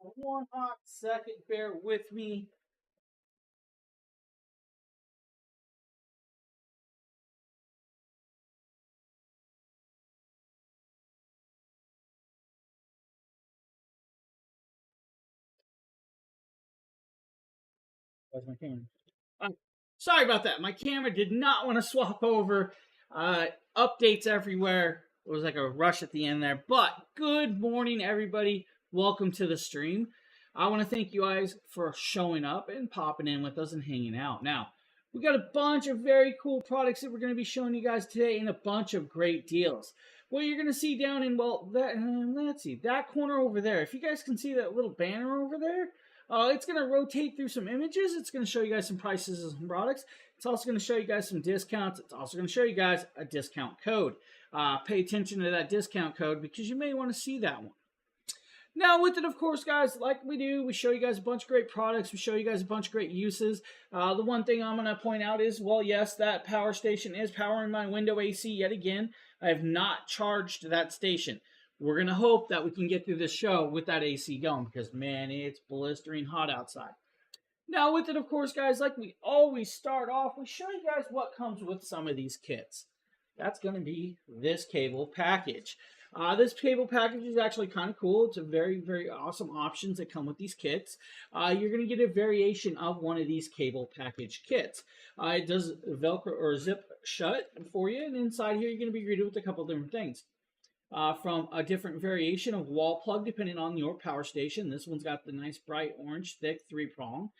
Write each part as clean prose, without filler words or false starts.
One hot second, bear with me. Where's my camera? Uh, Sorry about that. My camera did not want to swap over. Updates everywhere. It was like a rush at the end there. But good morning, everybody. Welcome to the stream. I want to thank you guys for showing up and popping in with us and hanging out. Now, we got a bunch of very cool products that we're going to be showing you guys today and a bunch of great deals. What you're going to see down in, well, that, let's see, that corner over there. If you guys can see that little banner over there, it's going to rotate through some images. It's going to show you guys some prices of some products. It's also going to show you guys some discounts. It's also going to show you guys a discount code. Pay attention to that discount code because you may want to see that one. Now, with it, of course, guys, like we do, we show you guys a bunch of great products. We show you guys a bunch of great uses. The one thing I'm going to point out is, well, yes, that power station is powering my window AC yet again. I have not charged that station. We're going to hope that we can get through this show with that AC going because, man, it's blistering hot outside. Now, with it, of course, guys, like we always start off, we show you guys what comes with some of these kits. That's going to be this cable package. This cable package is actually kind of cool. It's a very, very awesome options that come with these kits. You're going to get a variation of one of these cable package kits. It does Velcro or zip shut for you, and inside here you're going to be greeted with a couple different things. From a different variation of wall plug depending on your power station. This one's got the nice bright orange thick 3-prong.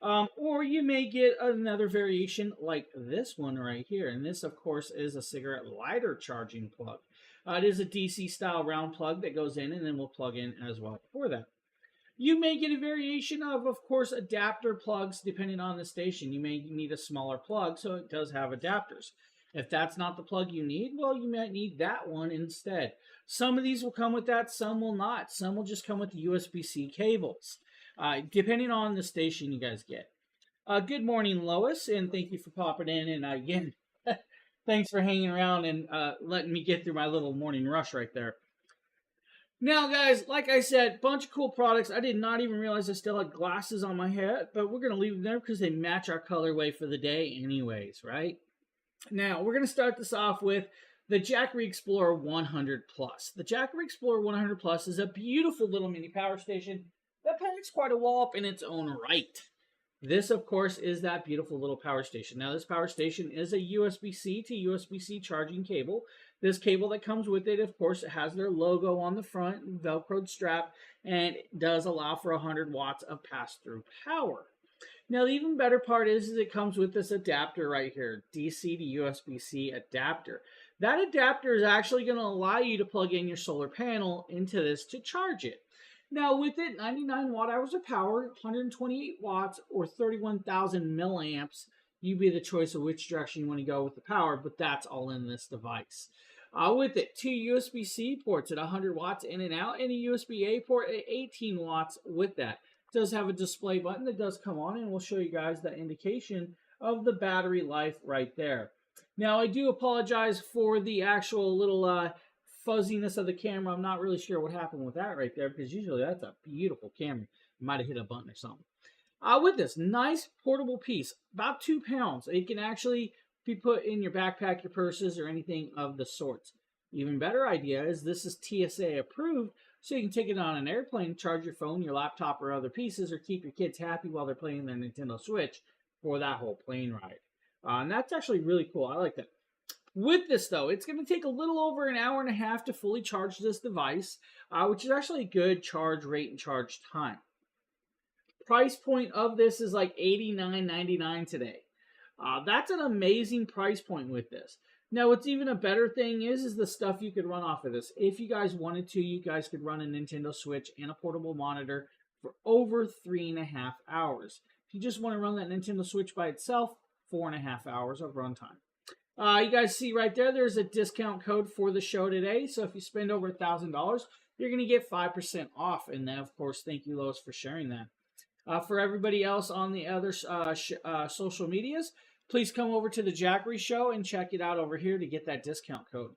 Or you may get another variation like this one right here. And this, of course, is a cigarette lighter charging plug. It is a DC style round plug that goes in and then will plug in as well for that. You may get a variation of course, adapter plugs depending on the station. You may need a smaller plug, so it does have adapters. If that's not the plug you need, well, you might need that one instead. Some of these will come with that, some will not. Some will just come with the USB-C cables, depending on the station you guys get. Good morning, Lois, and thank you for popping in. And again, thanks for hanging around and letting me get through my little morning rush right there. Now, guys, like I said, bunch of cool products. I did not even realize I still had glasses on my head, but we're going to leave them there because they match our colorway for the day anyways, right? Now, we're going to start this off with the Jackery Explorer 100 Plus. The Jackery Explorer 100 Plus is a beautiful little mini power station that packs quite a wallop in its own right. This, of course, is that beautiful little power station. Now, this power station is a USB-C to USB-C charging cable. This cable that comes with it, of course, it has their logo on the front, Velcroed strap, and it does allow for 100 watts of pass-through power. Now, the even better part is it comes with this adapter right here, DC to USB-C adapter. That adapter is actually going to allow you to plug in your solar panel into this to charge it. Now, with it, 99 watt-hours of power, 128 watts, or 31,000 milliamps. You be the choice of which direction you want to go with the power, but that's all in this device. With it, 2 USB-C ports at 100 watts in and out, and a USB-A port at 18 watts with that. It does have a display button that does come on, and we'll show you guys the indication of the battery life right there. Now, I do apologize for the actual little fuzziness of the camera. I'm not really sure what happened with that right there, because usually that's a beautiful camera. You might have hit a button or something. With this nice portable piece, about 2 pounds, it can actually be put in your backpack, your purses, or anything of the sorts. Even better idea is this is TSA approved, so you can take it on an airplane, charge your phone, your laptop, or other pieces, or keep your kids happy while they're playing their Nintendo Switch for that whole plane ride. And that's actually really cool. I like that. With this, though, it's going to take a little over an hour and a half to fully charge this device, which is actually a good charge rate and charge time. Price point of this is like $89.99 today. That's an amazing price point with this. Now, what's even a better thing is the stuff you could run off of this. If you guys wanted to, you guys could run a Nintendo Switch and a portable monitor for over 3.5 hours. If you just want to run that Nintendo Switch by itself, 4.5 hours of runtime. You guys see right there, there's a discount code for the show today. So if you spend over $1,000, you're going to get 5% off. And then, of course, thank you, Lois, for sharing that. For everybody else on the other social medias, please come over to the Jackery Show and check it out over here to get that discount code.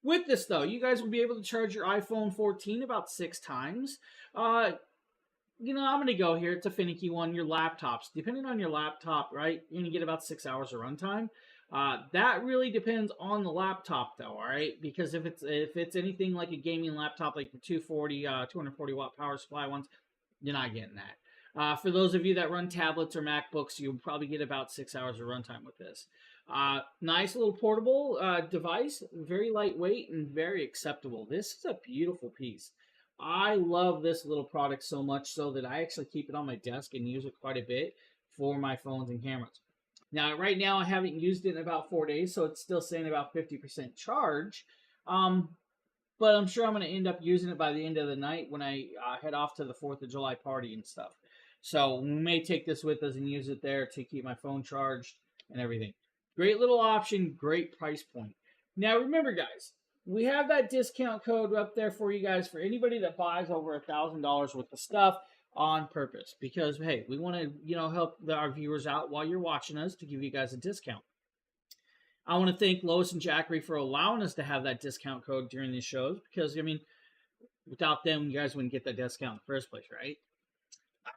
With this, though, you guys will be able to charge your iPhone 14 about 6 times. Uh, I'm going to go here. It's a finicky one. Your laptops, depending on your laptop, right? You're going to get about 6 hours of runtime. That really depends on the laptop, though. All right, because if it's anything like a gaming laptop, like the 240 watt power supply ones, you're not getting that. For those of you that run tablets or MacBooks, you'll probably get about 6 hours of runtime with this. Nice little portable device, very lightweight and very acceptable. This is a beautiful piece. I love this little product so much so that I actually keep it on my desk and use it quite a bit for my phones and cameras. Now, right now, I haven't used it in about 4 days, so it's still saying about 50% charge. Um, but I'm sure I'm going to end up using it by the end of the night when I head off to the 4th of July party and stuff. So we may take this with us and use it there to keep my phone charged and everything. Great little option, great price point. Now remember, guys, we have that discount code up there for you guys for anybody that buys over $1,000 worth of stuff on purpose, because hey, we want to help our viewers out while you're watching us to give you guys a discount. I want to thank Lois and Jackery for allowing us to have that discount code during these shows, because without them, you guys wouldn't get that discount in the first place, right?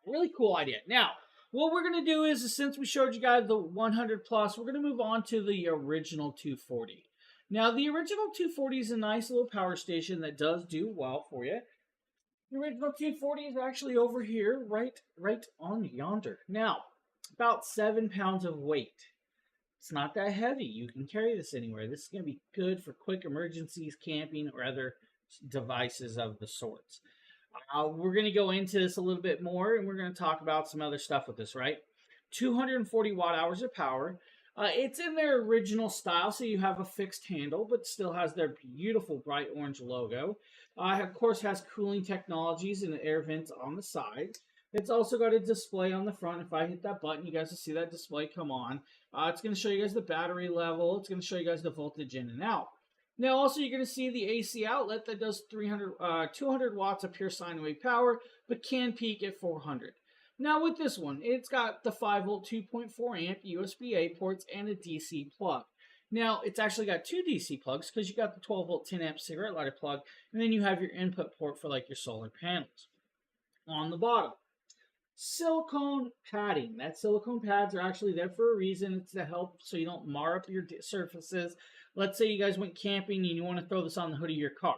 Really cool idea. Now, what we're going to do is, since we showed you guys the 100 plus, we're going to move on to the original 240. Now, the original 240 is a nice little power station that does do well for you. The original 240 is actually over here, right on yonder. Now, about 7 pounds of weight. It's not that heavy. You can carry this anywhere. This is going to be good for quick emergencies, camping, or other devices of the sorts. We're going to go into this a little bit more, and we're going to talk about some other stuff with this, right? 240 watt hours of power. It's in their original style, so you have a fixed handle, but still has their beautiful bright orange logo. Of course, has cooling technologies and air vents on the side. It's also got a display on the front. If I hit that button, you guys will see that display come on. It's going to show you guys the battery level. It's going to show you guys the voltage in and out. Now, also, you're going to see the AC outlet that does 200 watts of pure sine wave power, but can peak at 400. Now, with this one, it's got the 5-volt 2.4 amp USB-A ports and a DC plug. Now, it's actually got two DC plugs because you got the 12-volt 10 amp cigarette lighter plug, and then you have your input port for like your solar panels. On the bottom, silicone padding. That silicone pads are actually there for a reason. It's to help so you don't mar up your surfaces. Let's say you guys went camping and you want to throw this on the hood of your car.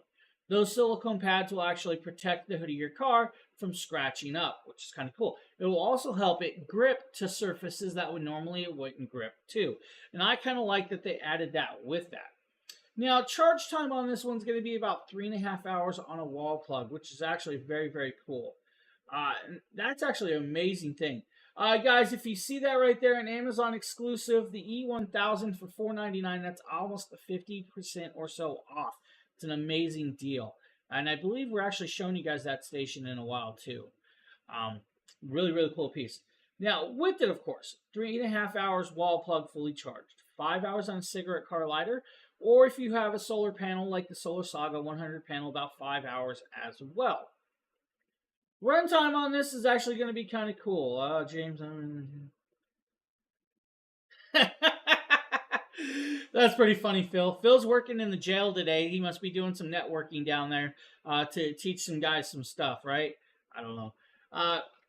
Those silicone pads will actually protect the hood of your car from scratching up, which is kind of cool. It will also help it grip to surfaces that would normally it wouldn't grip to. And I kind of like that they added that with that. Now, charge time on this one's going to be about 3.5 hours on a wall plug, which is actually very, very cool. That's actually an amazing thing. Guys, if you see that right there, an Amazon exclusive, the E1000 for $4.99, that's almost 50% or so off. It's an amazing deal. And I believe we're actually showing you guys that station in a while, too. Really, really cool piece. Now, with it, of course, 3.5 hours wall plug fully charged. 5 hours on a cigarette car lighter. Or if you have a solar panel like the Solar Saga 100 panel, about 5 hours as well. Runtime on this is actually going to be kind of cool. James, that's pretty funny, Phil. Phil's working in the jail today. He must be doing some networking down there to teach some guys some stuff, right? I don't know.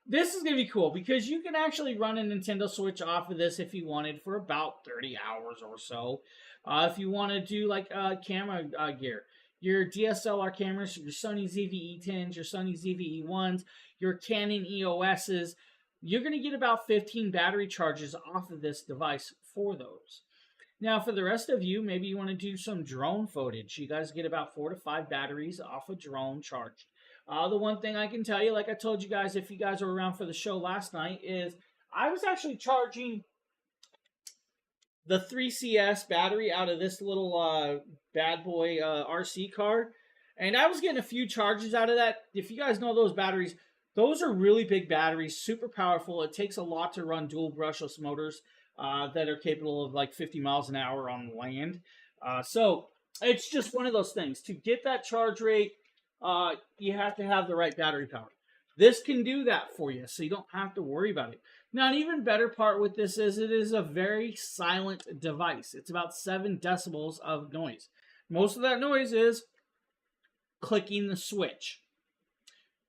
This is going to be cool because you can actually run a Nintendo Switch off of this if you wanted for about 30 hours or so. If you want to do like camera gear. Your DSLR cameras, your Sony ZV-E10s, your Sony ZV-E1s, your Canon EOSs, you're going to get about 15 battery charges off of this device for those. Now, for the rest of you, maybe you want to do some drone footage. You guys get about 4 to 5 batteries off a drone charged. The one thing I can tell you, like I told you guys, if you guys were around for the show last night, is I was actually charging the 3CS battery out of this little bad boy RC car. And I was getting a few charges out of that. If you guys know those batteries, those are really big batteries, super powerful. It takes a lot to run dual brushless motors that are capable of like 50 miles an hour on land. So it's just one of those things. To get that charge rate, you have to have the right battery power. This can do that for you, so you don't have to worry about it. Now, an even better part with this is it is a very silent device. It's about 7 decibels of noise. Most of that noise is clicking the switch.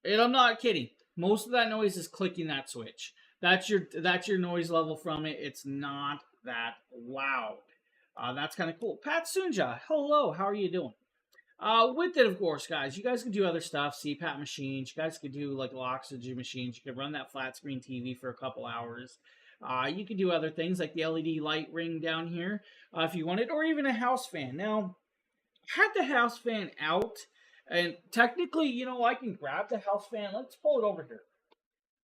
And I'm not kidding. Most of that noise is clicking that switch. That's your noise level from it. It's not that loud. That's kind of cool. Pat Sunja, hello. How are you doing? With it, of course, guys, you guys can do other stuff, CPAP machines. You guys could do like oxygen machines. You could run that flat screen TV for a couple hours. You could do other things like the LED light ring down here if you wanted, or even a house fan. Now, I had the house fan out, and technically, I can grab the house fan. Let's pull it over here.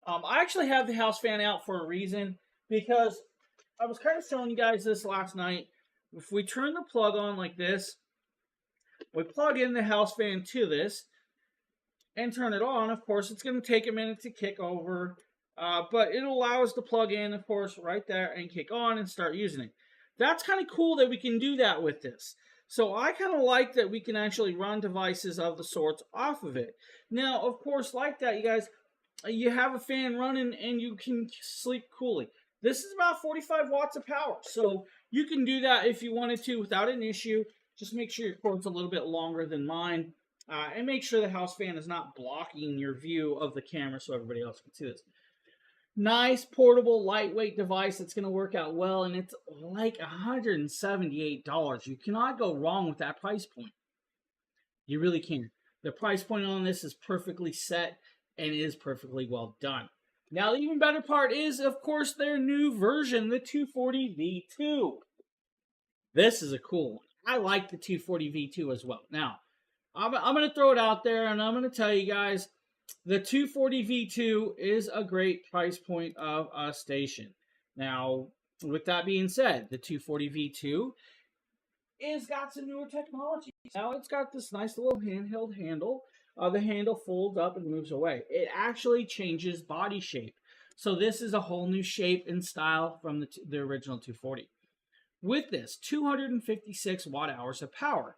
I actually have the house fan out for a reason, because I was kind of showing you guys this last night. If we turn the plug on like this, we plug in the house fan to this and turn it on. Of course, it's going to take a minute to kick over, but it'll allow us to plug in, of course, right there and kick on and start using it. That's kind of cool that we can do that with this. So I kind of like that we can actually run devices of the sorts off of it. Now, of course, like that, you guys, you have a fan running and you can sleep coolly. This is about 45 watts of power, so you can do that if you wanted to without an issue. Just make sure your cord's a little bit longer than mine, and make sure the house fan is not blocking your view of the camera so everybody else can see this. Nice, portable, lightweight device that's going to work out well, and it's like $178. You cannot go wrong with that price point. You really can't. The price point on this is perfectly set and is perfectly well done. Now, the even better part is, of course, their new version, the 240 V2. This is a cool one. I like the 240 V2 as well. Now, I'm going to throw it out there, and I'm going to tell you guys, the 240 V2 is a great price point of a station. Now, with that being said, the 240 V2 is got some newer technology. Now, it's got this nice little handheld handle. The handle folds up and moves away. It actually changes body shape. So this is a whole new shape and style from the original 240. With this, 256 watt hours of power.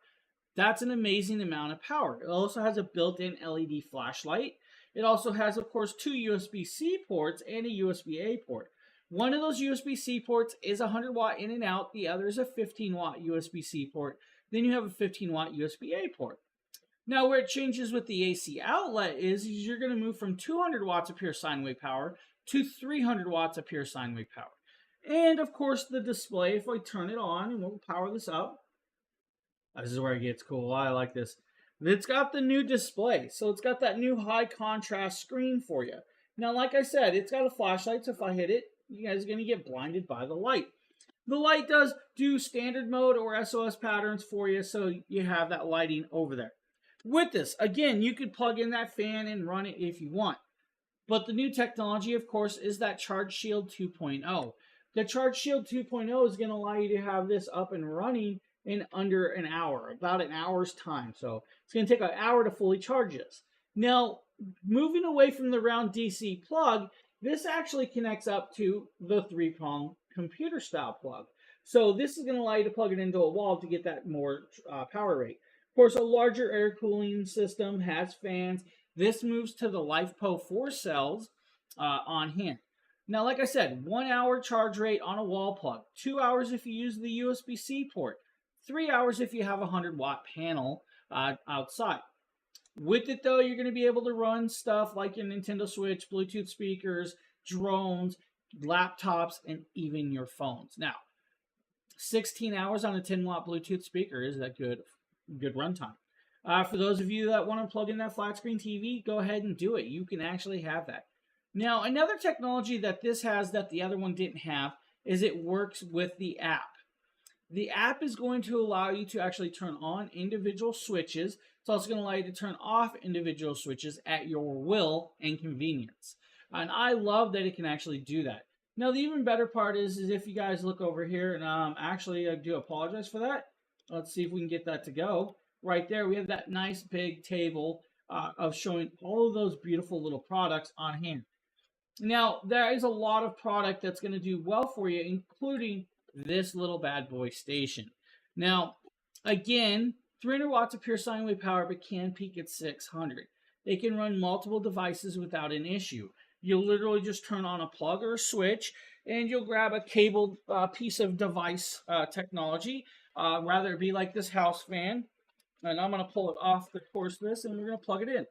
That's an amazing amount of power. It also has a built-in LED flashlight. It also has, of course, 2 USB-C ports and a USB-A port. One of those USB-C ports is 100 watt in and out. The other is a 15 watt USB-C port. Then you have a 15 watt USB-A port. Now, where it changes with the AC outlet is you're going to move from 200 watts of pure sine wave power to 300 watts of pure sine wave power. And, of course, the display, if I turn it on, and we'll power this up. This is where it gets cool. I like this. It's got the new display. So it's got that new high contrast screen for you. Now, like I said, it's got a flashlight, so if I hit it, you guys are going to get blinded by the light. The light does do standard mode or SOS patterns for you, so you have that lighting over there. With this, again, you could plug in that fan and run it if you want. But the new technology, of course, is that Charge Shield 2.0. The Charge Shield 2.0 is going to allow you to have this up and running in under an hour, about an hour's time. So it's going to take an hour to fully charge this. Now, moving away from the round DC plug, this actually connects up to the 3-prong computer style plug. So this is going to allow you to plug it into a wall to get that more power rate. Of course, a larger air cooling system has fans. This moves to the LiFePO 4 cells on hand. Now, like I said, 1 hour charge rate on a wall plug, 2 hours if you use the USB-C port, 3 hours if you have a 100 watt panel outside. With it, though, you're going to be able to run stuff like your Nintendo Switch, Bluetooth speakers, drones, laptops, and even your phones. Now, 16 hours on a 10 watt Bluetooth speaker is a good runtime. For those of you that want to plug in that flat screen TV, go ahead and do it. You can actually have that. Now, another technology that this has that the other one didn't have is it works with the app. The app is going to allow you to actually turn on individual switches. It's also going to allow you to turn off individual switches at your will and convenience. And I love that it can actually do that. Now, the even better part is if you guys look over here, and actually I do apologize for that. Let's see if we can get that to go. Right there, we have that nice big table of showing all of those beautiful little products on hand. Now, there is a lot of product that's going to do well for you, including this little bad boy station. Now, again, 300 watts of pure sine wave power, but can peak at 600. They can run multiple devices without an issue. You'll literally just turn on a plug or a switch, and you'll grab a cabled piece of device technology, rather it be like this house fan. And I'm going to pull it off the course of this, and we're going to plug it in.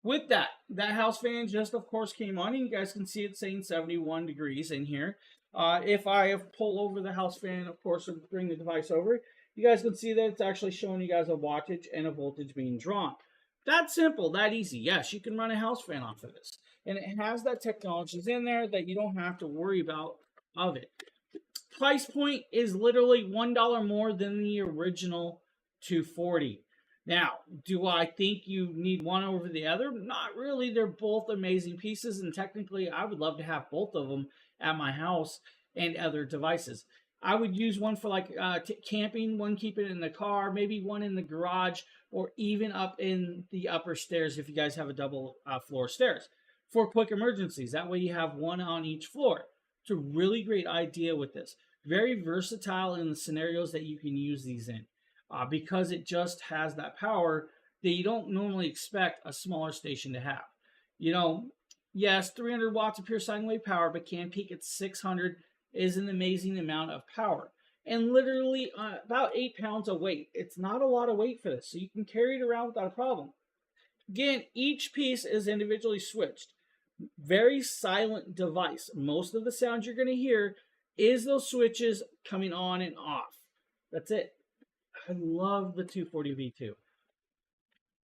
With that house fan just, of course, came on, and you guys can see it saying 71 degrees in here. If I pull over the house fan, of course, and bring the device over, you guys can see that it's actually showing you guys a wattage and a voltage being drawn. That simple, that easy. Yes, you can run a house fan off of this. And it has that technologies in there that you don't have to worry about of it. Price point is literally $1 more than the original 240. Now, do I think you need one over the other? Not really. They're both amazing pieces, and technically, I would love to have both of them at my house and other devices. I would use one for like camping, one keep it in the car, maybe one in the garage, or even up in the upper stairs if you guys have a double floor stairs for quick emergencies. That way you have one on each floor. It's a really great idea with this. Very versatile in the scenarios that you can use these in. Because it just has that power that you don't normally expect a smaller station to have. You know, yes, 300 watts of pure sine wave power, but can peak at 600 is an amazing amount of power. And literally about 8 pounds of weight. It's not a lot of weight for this, so you can carry it around without a problem. Again, each piece is individually switched. Very silent device. Most of the sound you're going to hear is those switches coming on and off. That's it. I love the 240 V2.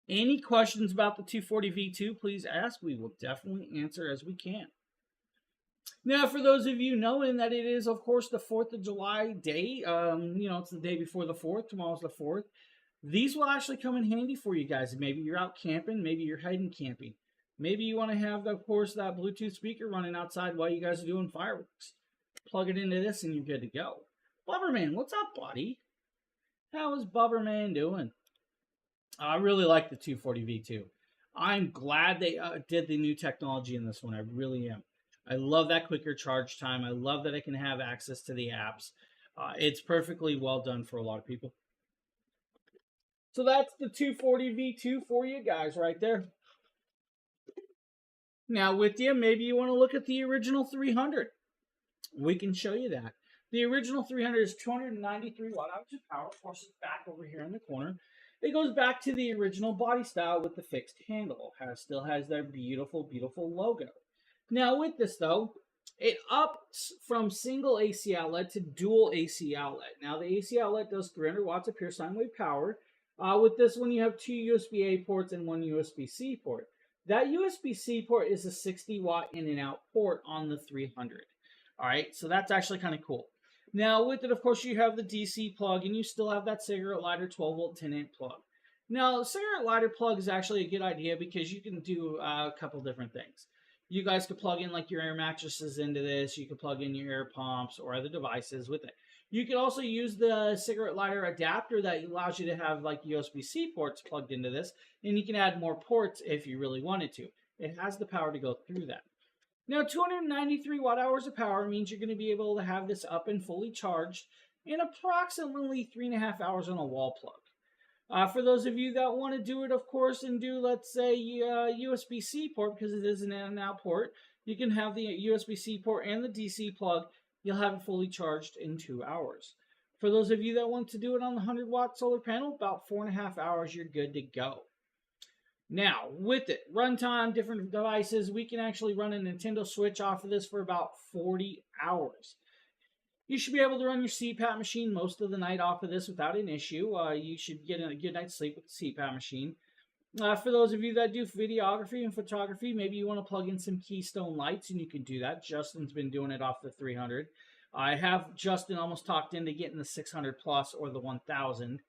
Any questions about the 240 V2, please ask. We will definitely answer as we can. Now, for those of you knowing that it is, of course, the 4th of July day, it's the day before the 4th, tomorrow's the 4th, these will actually come in handy for you guys. Maybe you're out camping, maybe you're heading camping. Maybe you want to have, of course, that Bluetooth speaker running outside while you guys are doing fireworks. Plug it into this and you're good to go. Bubberman, what's up, buddy? How is Bubberman doing? I really like the 240 V2. I'm glad they did the new technology in this one. I really am. I love that quicker charge time. I love that I can have access to the apps. It's perfectly well done for a lot of people. So that's the 240 V2 for you guys right there. Now with you, maybe you want to look at the original 300. We can show you that. The original 300 is 293 watt hours of power. Of course, it's back over here in the corner. It goes back to the original body style with the fixed handle. Still has their beautiful, beautiful logo. Now with this though, it ups from single AC outlet to dual AC outlet. Now the AC outlet does 300 watts of pure sine wave power. With this one, you have 2 USB-A ports and 1 USB-C port. That USB-C port is a 60 watt in and out port on the 300. All right, so that's actually kind of cool. Now, with it, of course, you have the DC plug, and you still have that cigarette lighter 12-volt 10-amp plug. Now, the cigarette lighter plug is actually a good idea because you can do a couple different things. You guys could plug in like your air mattresses into this. You could plug in your air pumps or other devices with it. You could also use the cigarette lighter adapter that allows you to have like USB-C ports plugged into this, and you can add more ports if you really wanted to. It has the power to go through that. Now, 293 watt hours of power means you're going to be able to have this up and fully charged in approximately 3.5 hours on a wall plug. For those of you that want to do it, of course, and do, let's say, USB-C port, because it is an in and out port, you can have the USB-C port and the DC plug. You'll have it fully charged in 2 hours. For those of you that want to do it on the 100 watt solar panel, about 4.5 hours, you're good to go. Now, with it, runtime, different devices, we can actually run a Nintendo Switch off of this for about 40 hours. You should be able to run your CPAP machine most of the night off of this without an issue. You should get a good night's sleep with the CPAP machine. For those of you that do videography and photography, maybe you want to plug in some Keystone lights, and you can do that. Justin's been doing it off the 300. I have Justin almost talked into getting the 600 plus or the 1000.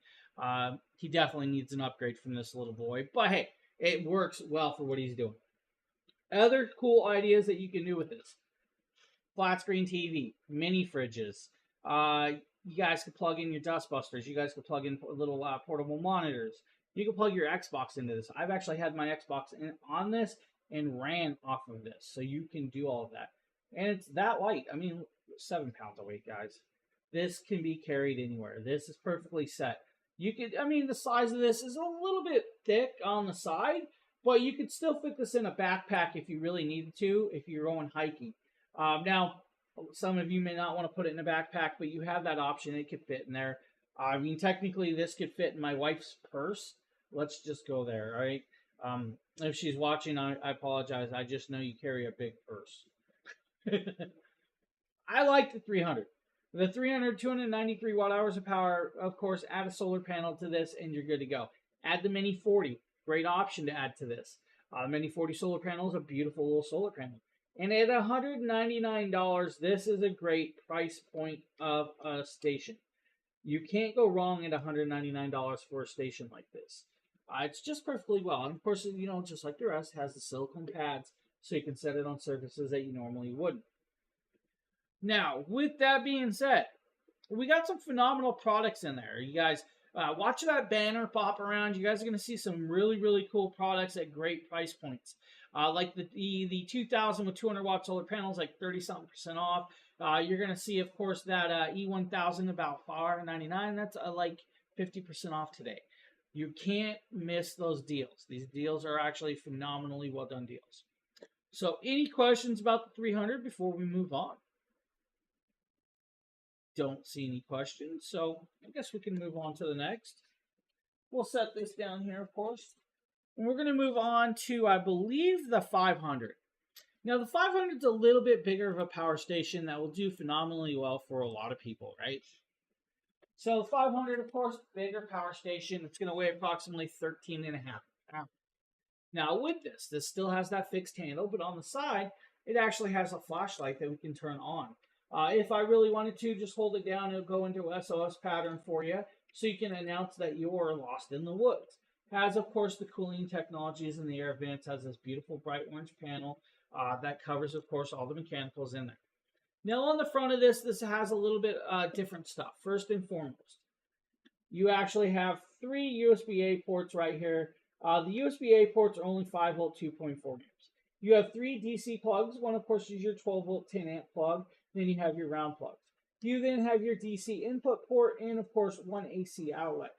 He definitely needs an upgrade from this little boy, but hey, it works well for what he's doing. Other cool ideas that you can do with this. Flat screen TV, mini fridges. You guys could plug in your dustbusters. You guys could plug in little portable monitors. You can plug your Xbox into this. I've actually had my Xbox on this and ran off of this. So you can do all of that. And it's that light. I mean, 7 pounds of weight, guys. This can be carried anywhere. This is perfectly set. You could, I mean, the size of this is a little bit thick on the side, but you could still fit this in a backpack if you really needed to, if you're going hiking. Now, Some of you may not want to put it in a backpack, but you have that option. It could fit in there. I mean, technically, this could fit in my wife's purse. Let's just go there, all right? If she's watching, I apologize. I just know you carry a big purse. I like the 300. The 300, 293 watt hours of power, of course, add a solar panel to this and you're good to go. Add the Mini 40. Great option to add to this. The Mini 40 solar panel is a beautiful little solar panel. And at $199, this is a great price point of a station. You can't go wrong at $199 for a station like this. It's just perfectly well. And of course, you know, just like the rest, has the silicone pads so you can set it on surfaces that you normally wouldn't. Now, with that being said, we got some phenomenal products in there. You guys watch that banner pop around. You guys are going to see some really, really cool products at great price points. Like the 2000 with 200 watt solar panels, like 30-something% off. You're going to see, of course, that E1000 about $499. That's like 50% off today. You can't miss those deals. These deals are actually phenomenally well done deals. So any questions about the 300 before we move on? Don't see any questions, so I guess we can move on to the next. We'll set this down here, of course. And we're going to move on to, I believe, the 500. Now, the 500 is a little bit bigger of a power station that will do phenomenally well for a lot of people, right? So 500, of course, bigger power station. It's going to weigh approximately 13.5 pounds. Now, with this still has that fixed handle, but on the side, it actually has a flashlight that we can turn on. If I really wanted to, just hold it down, it'll go into a SOS pattern for you, so you can announce that you're lost in the woods. Has, of course, the cooling technologies in the air vents, has this beautiful bright orange panel that covers, of course, all the mechanicals in there. Now, on the front of this has a little bit different stuff. First and foremost, you actually have 3 USB-A ports right here. The USB-A ports are only 5 volt, 2.4 amps. You have 3 DC plugs. One, of course, is your 12 volt, 10 amp plug. Then you have your round plugs. You then have your DC input port and, of course, 1 AC outlet.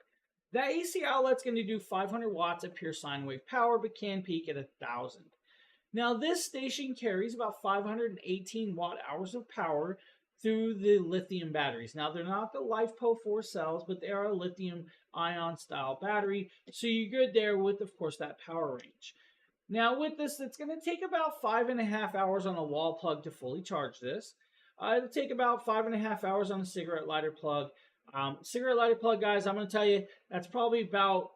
That AC outlet's going to do 500 watts of pure sine wave power, but can peak at 1,000. Now, this station carries about 518 watt hours of power through the lithium batteries. Now, they're not the LiFePO 4 cells, but they are a lithium ion style battery, so you're good there with, of course, that power range. Now, with this, it's going to take about 5.5 hours on a wall plug to fully charge this. It'll take about 5.5 hours on a cigarette lighter plug. Cigarette lighter plug, guys, I'm going to tell you, that's probably about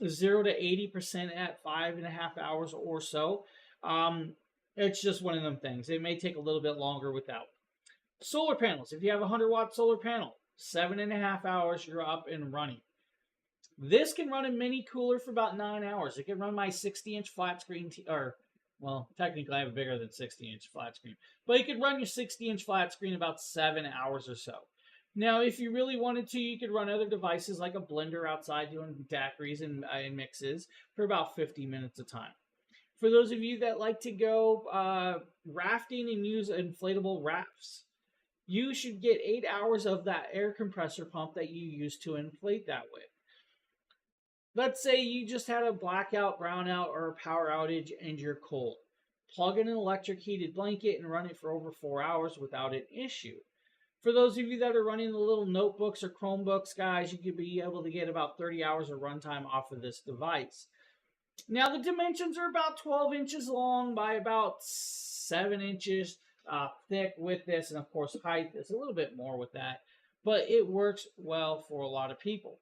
0 to 80% at 5.5 hours or so. It's just one of them things. It may take a little bit longer without. Solar panels. If you have a 100 watt solar panel, 7.5 hours, you're up and running. This can run a mini cooler for about 9 hours. It can run my 60-inch flat screen, well, technically I have a bigger than 60-inch flat screen. But you could run your 60-inch flat screen about 7 hours or so. Now, if you really wanted to, you could run other devices like a blender outside doing daiquiris and mixes for about 50 minutes a time. For those of you that like to go rafting and use inflatable rafts, you should get 8 hours of that air compressor pump that you use to inflate that with. Let's say you just had a blackout, brownout, or a power outage and you're cold. Plug in an electric heated blanket and run it for over 4 hours without an issue. For those of you that are running the little notebooks or Chromebooks, guys, you could be able to get about 30 hours of runtime off of this device. Now, the dimensions are about 12 inches long by about 7 inches thick with this. And, of course, height is a little bit more with that. But it works well for a lot of people.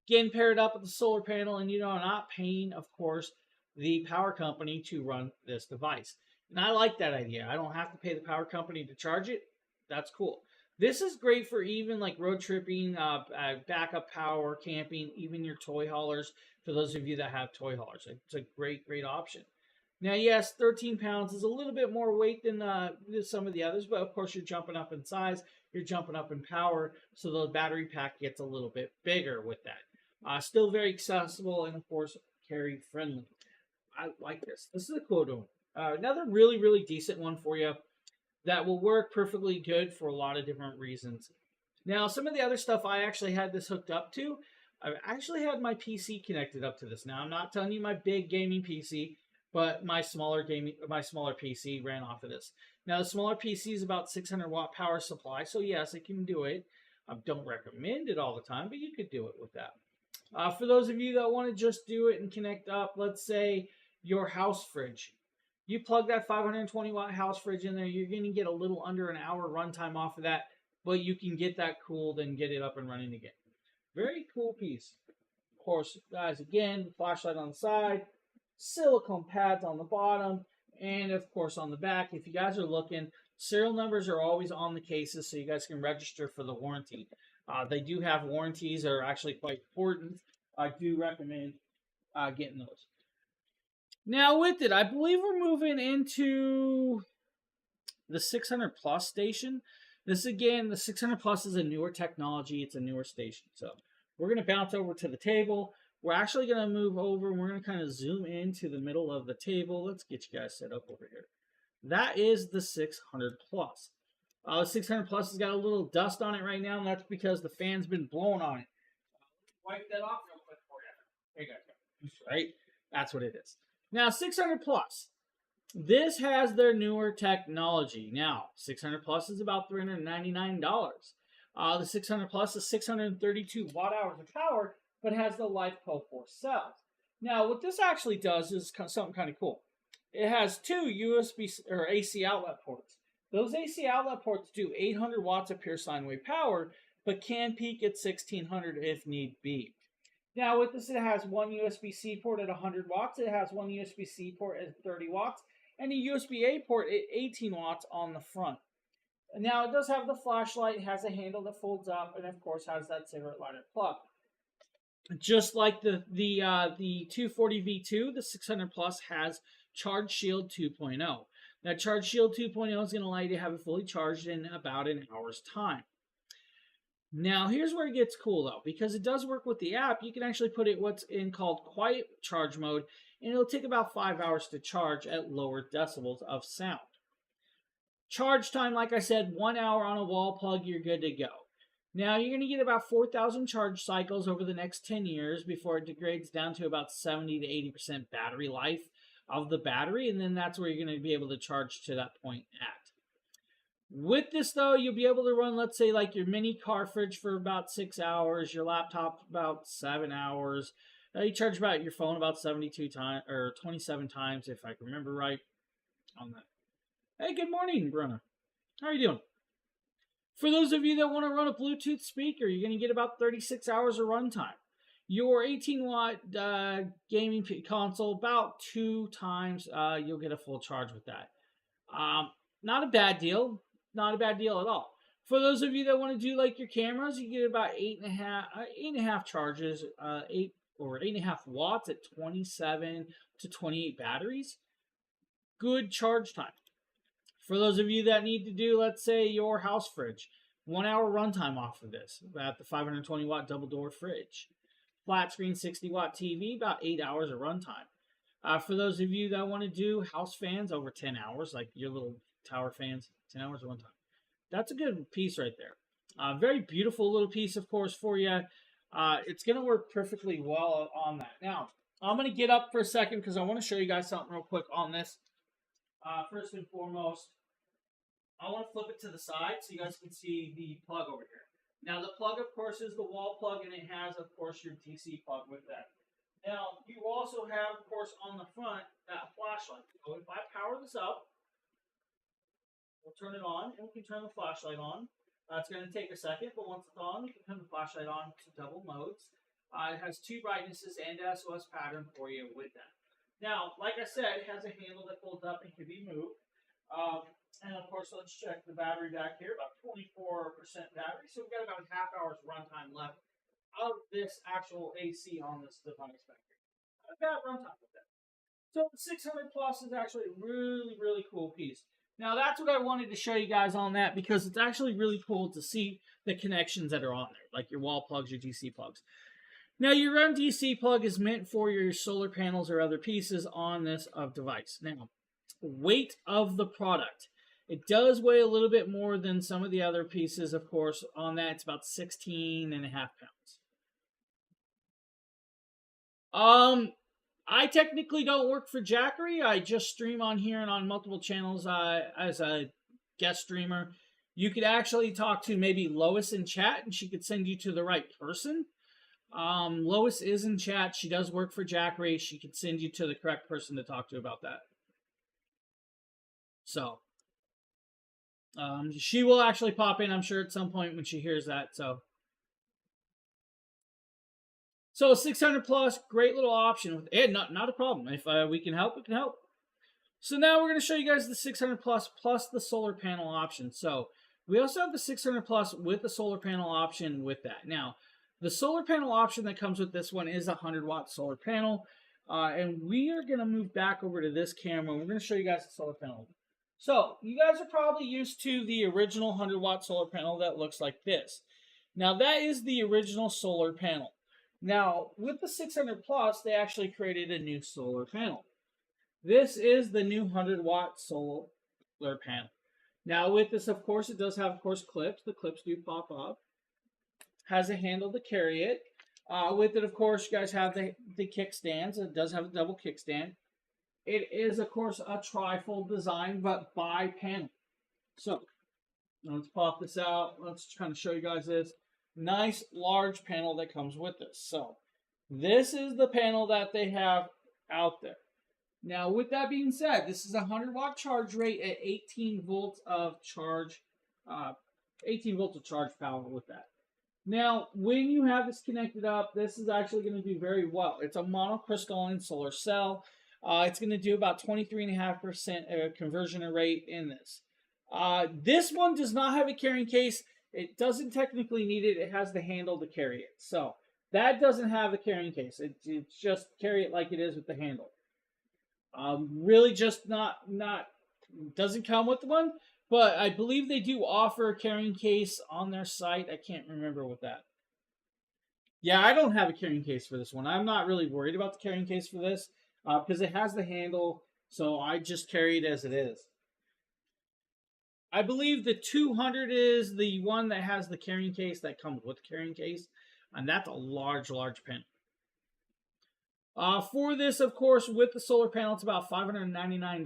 Again, paired up with the solar panel, and you're not paying, of course, the power company to run this device. And I like that idea. I don't have to pay the power company to charge it. That's cool. This is great for even like road tripping, backup power, camping, even your toy haulers, for those of you that have toy haulers. It's a great, great option. Now, yes, 13 pounds is a little bit more weight than some of the others, but of course you're jumping up in size, you're jumping up in power, so the battery pack gets a little bit bigger with that. Still very accessible and, of course, carry friendly. I like this. This is a cool one. Another really, really decent one for you that will work perfectly good for a lot of different reasons. Now, some of the other stuff I actually had this hooked up to. I've actually had my PC connected up to this. Now, I'm not telling you my big gaming PC, but my smaller PC ran off of this. Now, the smaller PC is about 600-watt power supply, so yes, it can do it. I don't recommend it all the time, but you could do it with that. For those of you that want to just do it and connect up, let's say your house fridge. You plug that 520-watt house fridge in there, you're going to get a little under an hour runtime off of that, but you can get that cooled and get it up and running again. Very cool piece. Of course, guys, again, flashlight on the side, silicone pads on the bottom, and of course on the back. If you guys are looking, serial numbers are always on the cases so you guys can register for the warranty. They do have warranties that are actually quite important. I do recommend getting those. Now with it, I believe we're moving into the 600 plus station. This again, the 600 plus is a newer technology. It's a newer station. So we're going to bounce over to the table. We're actually going to move over and we're going to kind of zoom into the middle of the table. Let's get you guys set up over here. That is the 600 plus. The 600 plus has got a little dust on it right now, and that's because the fan's been blowing on it. Wipe that off real quick for you. There you go. Right? That's what it is. Now, 600 plus. This has their newer technology. Now, 600 plus is about $399. The 600 plus is 632 watt hours of power, but has the LiFePO 4 cells. Now, what this actually does is something kind of cool. It has two USB or AC outlet ports. Those AC outlet ports do 800 watts of pure sine wave power, but can peak at 1600 if need be. Now, with this, it has one USB-C port at 100 watts. It has one USB-C port at 30 watts, and a USB-A port at 18 watts on the front. Now, it does have the flashlight, it has a handle that folds up, and of course has that cigarette lighter plug. Just like the 240V2, the 600 Plus has Charge Shield 2.0. Now, Charge Shield 2.0 is going to allow you to have it fully charged in about an hour's time. Now, here's where it gets cool, though. Because it does work with the app, you can actually put it what's in called quiet charge mode, and it'll take about 5 hours to charge at lower decibels of sound. Charge time, like I said, 1 hour on a wall plug, you're good to go. Now, you're going to get about 4,000 charge cycles over the next 10 years before it degrades down to about 70 to 80% battery life of the battery, and then that's where you're going to be able to charge to that point at. With this, though, you'll be able to run, let's say, like your mini car fridge for about 6 hours, your laptop about 7 hours. You charge about your phone about 72 times, or 27 times, if I can remember right on that. Hey, good morning, Bruna. How are you doing? For those of you that want to run a Bluetooth speaker, you're going to get about 36 hours of runtime. Your 18-watt gaming console, about 2 times, you'll get a full charge with that. Not a bad deal. Not a bad deal at all. For those of you that want to do like your cameras, you get about 8.5 charges, 8.5 watts at 27 to 28 batteries. Good charge time. For those of you that need to do, let's say, your house fridge, 1 hour runtime off of this, at the 520 watt double door fridge. Flat screen 60 watt TV, about 8 hours of runtime. For those of you that want to do house fans, over 10 hours, like your little tower fans, 10 hours of runtime. That's a good piece right there. Very beautiful little piece, of course, for you. It's going to work perfectly well on that. Now, I'm going to get up for a second because I want to show you guys something real quick on this. First and foremost, I want to flip it to the side so you guys can see the plug over here. Now, the plug, of course, is the wall plug, and it has, of course, your DC plug with that. Now, you also have, of course, on the front, that flashlight. So if I power this up, we'll turn it on, and we can turn the flashlight on. It's going to take a second, but once it's on, you can turn the flashlight on to double modes. It has 2 brightnesses and SOS pattern for you with that. Now, like I said, it has a handle that folds up and can be moved. And of course, let's check the battery back here, about 24% battery. So we've got about half hour's runtime left of this actual AC on this device back here. Not a bad runtime with that. So the 600 Plus is actually a really, really cool piece. Now, that's what I wanted to show you guys on that because it's actually really cool to see the connections that are on there, like your wall plugs, your DC plugs. Now, your DC plug is meant for your solar panels or other pieces on this device. Now, weight of the product. It does weigh a little bit more than some of the other pieces, of course. On that, it's about 16.5 pounds. I technically don't work for Jackery. I just stream on here and on multiple channels as a guest streamer. You could actually talk to maybe Lois in chat, and she could send you to the right person. Lois is in chat. She does work for Jackery. She could send you to the correct person to talk to about that. So, she will actually pop in, I'm sure, at some point when she hears that. So 600 plus, great little option. And not a problem. If we can help, we can help. So now we're going to show you guys the 600 plus the solar panel option. So we also have the 600 plus with the solar panel option with that. Now, the solar panel option that comes with this one is a 100-watt solar panel. And we are going to move back over to this camera. We're going to show you guys the solar panel. So you guys are probably used to the original 100-watt solar panel that looks like this. Now, that is the original solar panel. Now, with the 600 plus, they actually created a new solar panel. This is the new 100-watt solar panel. Now, with this, of course, it does have, of course, clips. The clips do pop up. Has a handle to carry it. With it, of course, you guys have the kickstands. It does have a double kickstand. It is, of course, a trifold design, but bi-panel. So, let's pop this out. Let's kind of show you guys this. Nice large panel that comes with this. So this is the panel that they have out there. Now, with that being said, this is a 100-watt charge rate at 18 volts of charge, 18 volts of charge power with that. Now, when you have this connected up, this is actually going to do very well. It's a monocrystalline solar cell. It's going to do about 23.5% conversion rate in this. This one does not have a carrying case. It doesn't technically need it. It has the handle to carry it. So that doesn't have a carrying case. It's just carry it like it is with the handle. Really just doesn't come with one, but I believe they do offer a carrying case on their site. I can't remember what that. Yeah, I don't have a carrying case for this one. I'm not really worried about the carrying case for this because it has the handle, so I just carry it as it is. I believe the 200 is the one that has the carrying case that comes with the carrying case, and that's a large pen. For this, of course, with the solar panel, it's about $599.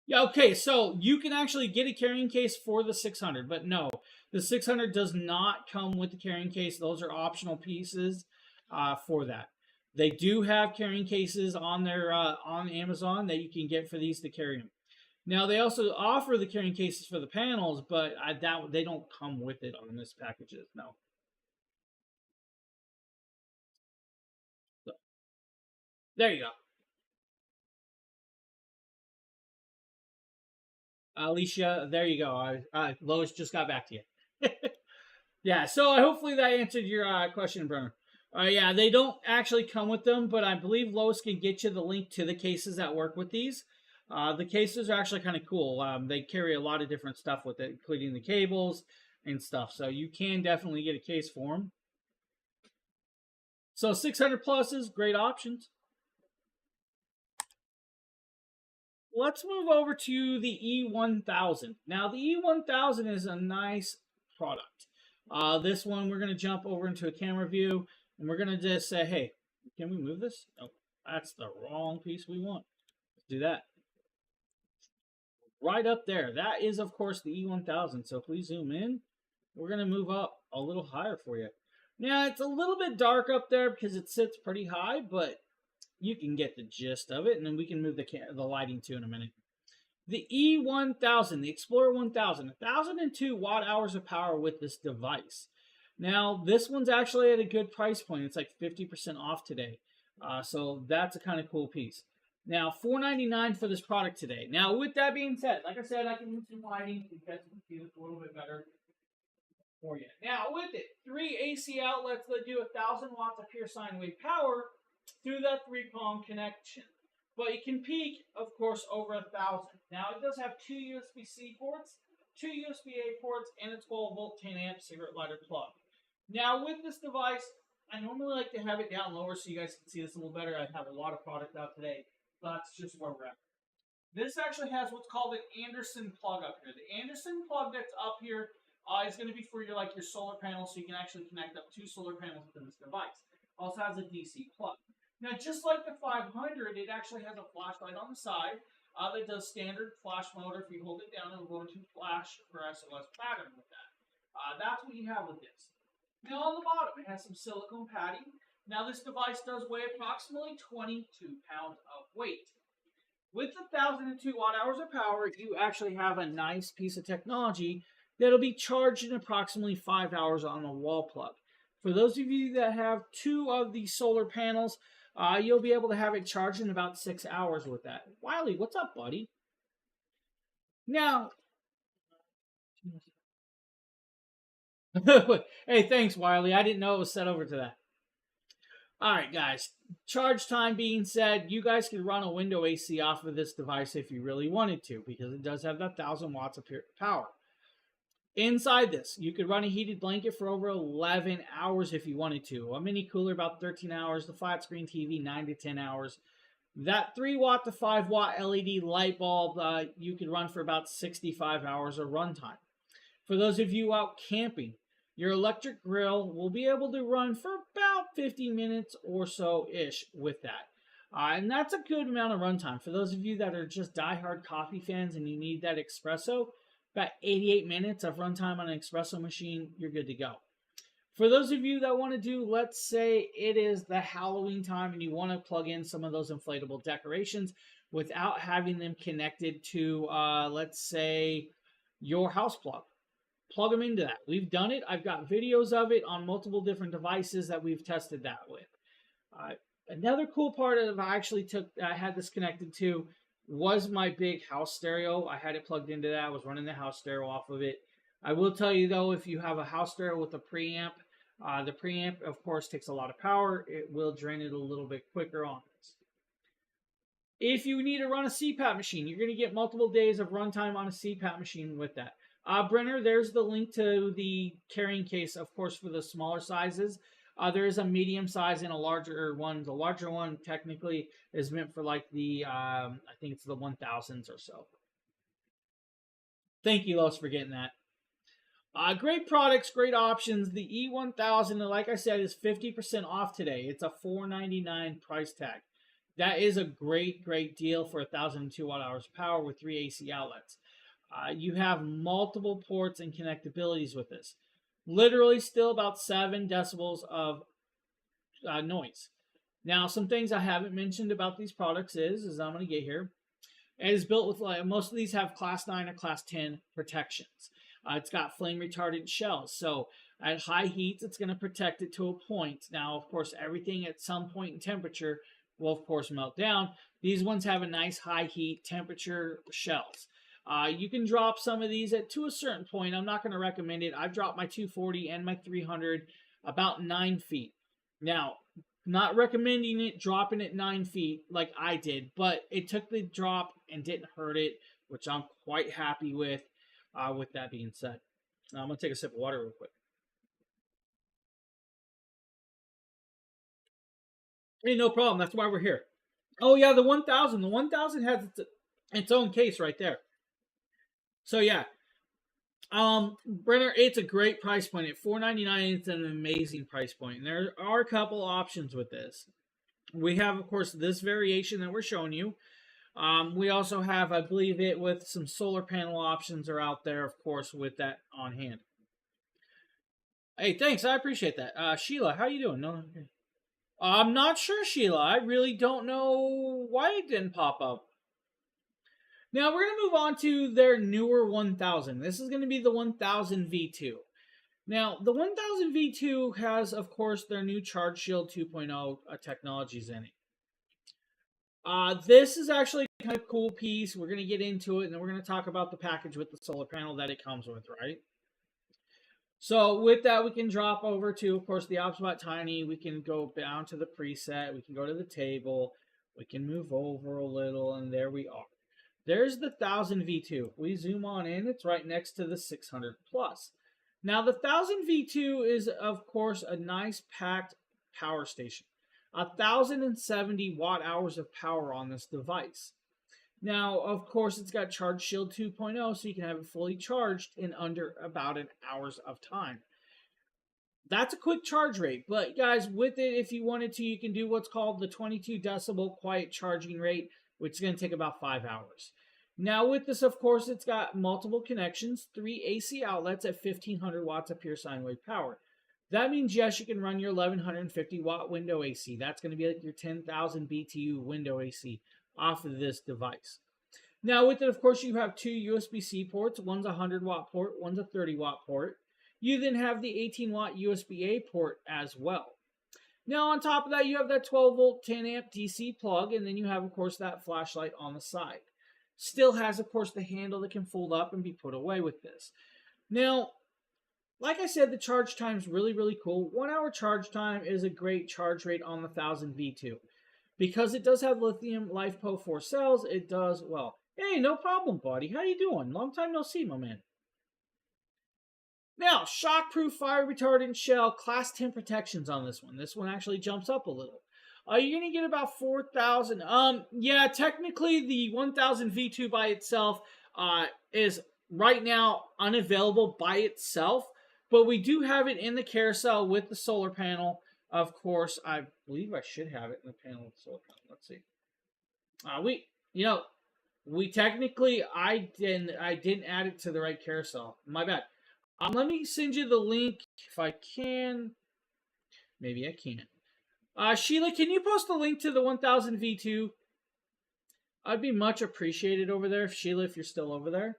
Yeah, okay, so you can actually get a carrying case for the 600, but no, the 600 does not come with the carrying case. Those are optional pieces for that. They do have carrying cases on their on Amazon that you can get for these to carry them. Now they also offer the carrying cases for the panels, but I doubt they don't come with it on this packages. No. So, there you go. Alicia, there you go. Lois just got back to you. Yeah, so hopefully that answered your question, Brenner. Yeah, they don't actually come with them, but I believe Lois can get you the link to the cases that work with these. The cases are actually kind of cool. They carry a lot of different stuff with it, including the cables and stuff. So you can definitely get a case for them. So 600 pluses, great options. Let's move over to the E1000. Now, the E1000 is a nice product. This one, we're going to jump over into a camera view, and we're going to just say, hey, can we move this? Oh, that's the wrong piece we want. Let's do that. Right up there. That is, of course, the E1000. So if we zoom in, we're going to move up a little higher for you. Now, it's a little bit dark up there because it sits pretty high, but you can get the gist of it, and then we can move the lighting to in a minute. The E1000, the Explorer 1000, 1,002 watt-hours of power with this device. Now, this one's actually at a good price point. It's like 50% off today. So that's a kind of cool piece. Now, $499 for this product today. Now, with that being said, like I said, I can move some lighting so you guys can see this a little bit better for you. Now, with it, 3 AC outlets that do 1,000 watts of pure sine wave power through that 3-prong connection. But it can peak, of course, over 1,000. Now, it does have 2 USB-C ports, 2 USB-A ports, and a 12-volt 10-amp cigarette lighter plug. Now, with this device, I normally like to have it down lower so you guys can see this a little better. I have a lot of product out today. That's just where we're at. This actually has what's called an Anderson plug up here. The Anderson plug that's up here is going to be for your solar panel, so you can actually connect up 2 solar panels to this device. Also has a DC plug. Now, just like the 500, it actually has a flashlight on the side that does standard flash mode. If you hold it down, it'll go into flash for SOS pattern with that. That's what you have with this. Now, on the bottom, it has some silicone padding. Now, this device does weigh approximately 22 pounds of weight. With the 1,002 watt hours of power, you actually have a nice piece of technology that'll be charged in approximately 5 hours on a wall plug. For those of you that have 2 of these solar panels, you'll be able to have it charged in about 6 hours with that. Wiley, what's up, buddy? Now, hey, thanks, Wiley. I didn't know it was set over to that. All right, guys. Charge time being said, you guys could run a window AC off of this device if you really wanted to, because it does have that 1,000 watts of power. Inside this, you could run a heated blanket for over 11 hours if you wanted to. A mini cooler about 13 hours. The flat screen TV 9 to 10 hours. That 3 watt to 5 watt LED light bulb you could run for about 65 hours of runtime. For those of you out camping, your electric grill will be able to run for about 50 minutes or so-ish with that. And that's a good amount of runtime. For those of you that are just diehard coffee fans and you need that espresso, about 88 minutes of runtime on an espresso machine, you're good to go. For those of you that want to do, let's say it is the Halloween time and you want to plug in some of those inflatable decorations without having them connected to, let's say, your house plug. Plug them into that. We've done it. I've got videos of it on multiple different devices that we've tested that with. Another cool part of I had this connected to was my big house stereo. I had it plugged into that. I was running the house stereo off of it. I will tell you though, if you have a house stereo with a preamp, the preamp of course takes a lot of power. It will drain it a little bit quicker on this. If you need to run a CPAP machine, you're going to get multiple days of runtime on a CPAP machine with that. Brenner, there's the link to the carrying case, of course, for the smaller sizes. There is a medium size and a larger one. The larger one technically is meant for like the, I think it's the 1000s or so. Thank you, Los, for getting that. Great products, great options. The E1000, like I said, is 50% off today. It's a $499 price tag. That is a great, great deal for 1,002 watt hours of power with 3 AC outlets. You have multiple ports and connectabilities with this. Literally still about 7 decibels of noise. Now, some things I haven't mentioned about these products is I'm going to get here. It is built with, like, most of these have class 9 or class 10 protections. It's got flame retardant shells. So at high heats, it's going to protect it to a point. Now, of course, everything at some point in temperature will, of course, melt down. These ones have a nice high heat temperature shells. You can drop some of these to a certain point. I'm not going to recommend it. I've dropped my 240 and my 300 about 9 feet. Now, not recommending it dropping it 9 feet like I did, but it took the drop and didn't hurt it, which I'm quite happy with. With that being said, I'm going to take a sip of water real quick. Hey, no problem. That's why we're here. Oh, yeah, the 1000. The 1000 has its own case right there. So, yeah. Brenner, it's a great price point. At $499, it's an amazing price point. And there are a couple options with this. We have, of course, this variation that we're showing you. We also have, I believe it, with some solar panel options are out there, of course, with that on hand. Hey, thanks. I appreciate that. Sheila, how you doing? No, okay. I'm not sure, Sheila. I really don't know why it didn't pop up. Now, we're going to move on to their newer 1000. This is going to be the 1000 V2. Now, the 1000 V2 has, of course, their new Charge Shield 2.0 technologies in it. This is actually kind of cool piece. We're going to get into it, and then we're going to talk about the package with the solar panel that it comes with, right? So with that, we can drop over to, of course, the OpsBot Tiny. We can go down to the preset. We can go to the table. We can move over a little, and there we are. There's the 1000 V2. If we zoom on in, it's right next to the 600 Plus. Now, the 1000 V2 is, of course, a nice packed power station. 1,070 watt hours of power on this device. Now, of course, it's got Charge Shield 2.0, so you can have it fully charged in under about an hour's of time. That's a quick charge rate. But guys, with it, if you wanted to, you can do what's called the 22 decibel quiet charging rate, which is going to take about 5 hours. Now, with this, of course, it's got multiple connections, 3 AC outlets at 1500 watts of pure sine wave power. That means, yes, you can run your 1150 watt window AC. That's going to be like your 10,000 BTU window AC off of this device. Now, with it, of course, you have two USB-C ports. One's a 100 watt port, one's a 30 watt port. You then have the 18 watt USB-A port as well. Now, on top of that, you have that 12 volt 10 amp DC plug, and then you have, of course, that flashlight on the side. Still has, of course, the handle that can fold up and be put away with this. Now, like I said, the charge time is really, really cool. 1 hour charge time is a great charge rate on the 1000 V2. Because it does have lithium LiFePO4 cells, it does, well, hey, no problem, buddy. How you doing? Long time no see, my man. Now, shockproof, fire retardant shell, class 10 protections on this one. This one actually jumps up a little. You're going to get about 4,000. Yeah, technically the 1000 V2 by itself is right now unavailable by itself, but we do have it in the carousel with the solar panel. Of course, I believe I should have it in the panel with the solar panel. Let's see. We technically, I didn't add it to the right carousel. My bad. Let me send you the link if I can. Maybe I can't. Sheila, can you post a link to the 1000 V2? I'd be much appreciated over there, Sheila, if you're still over there.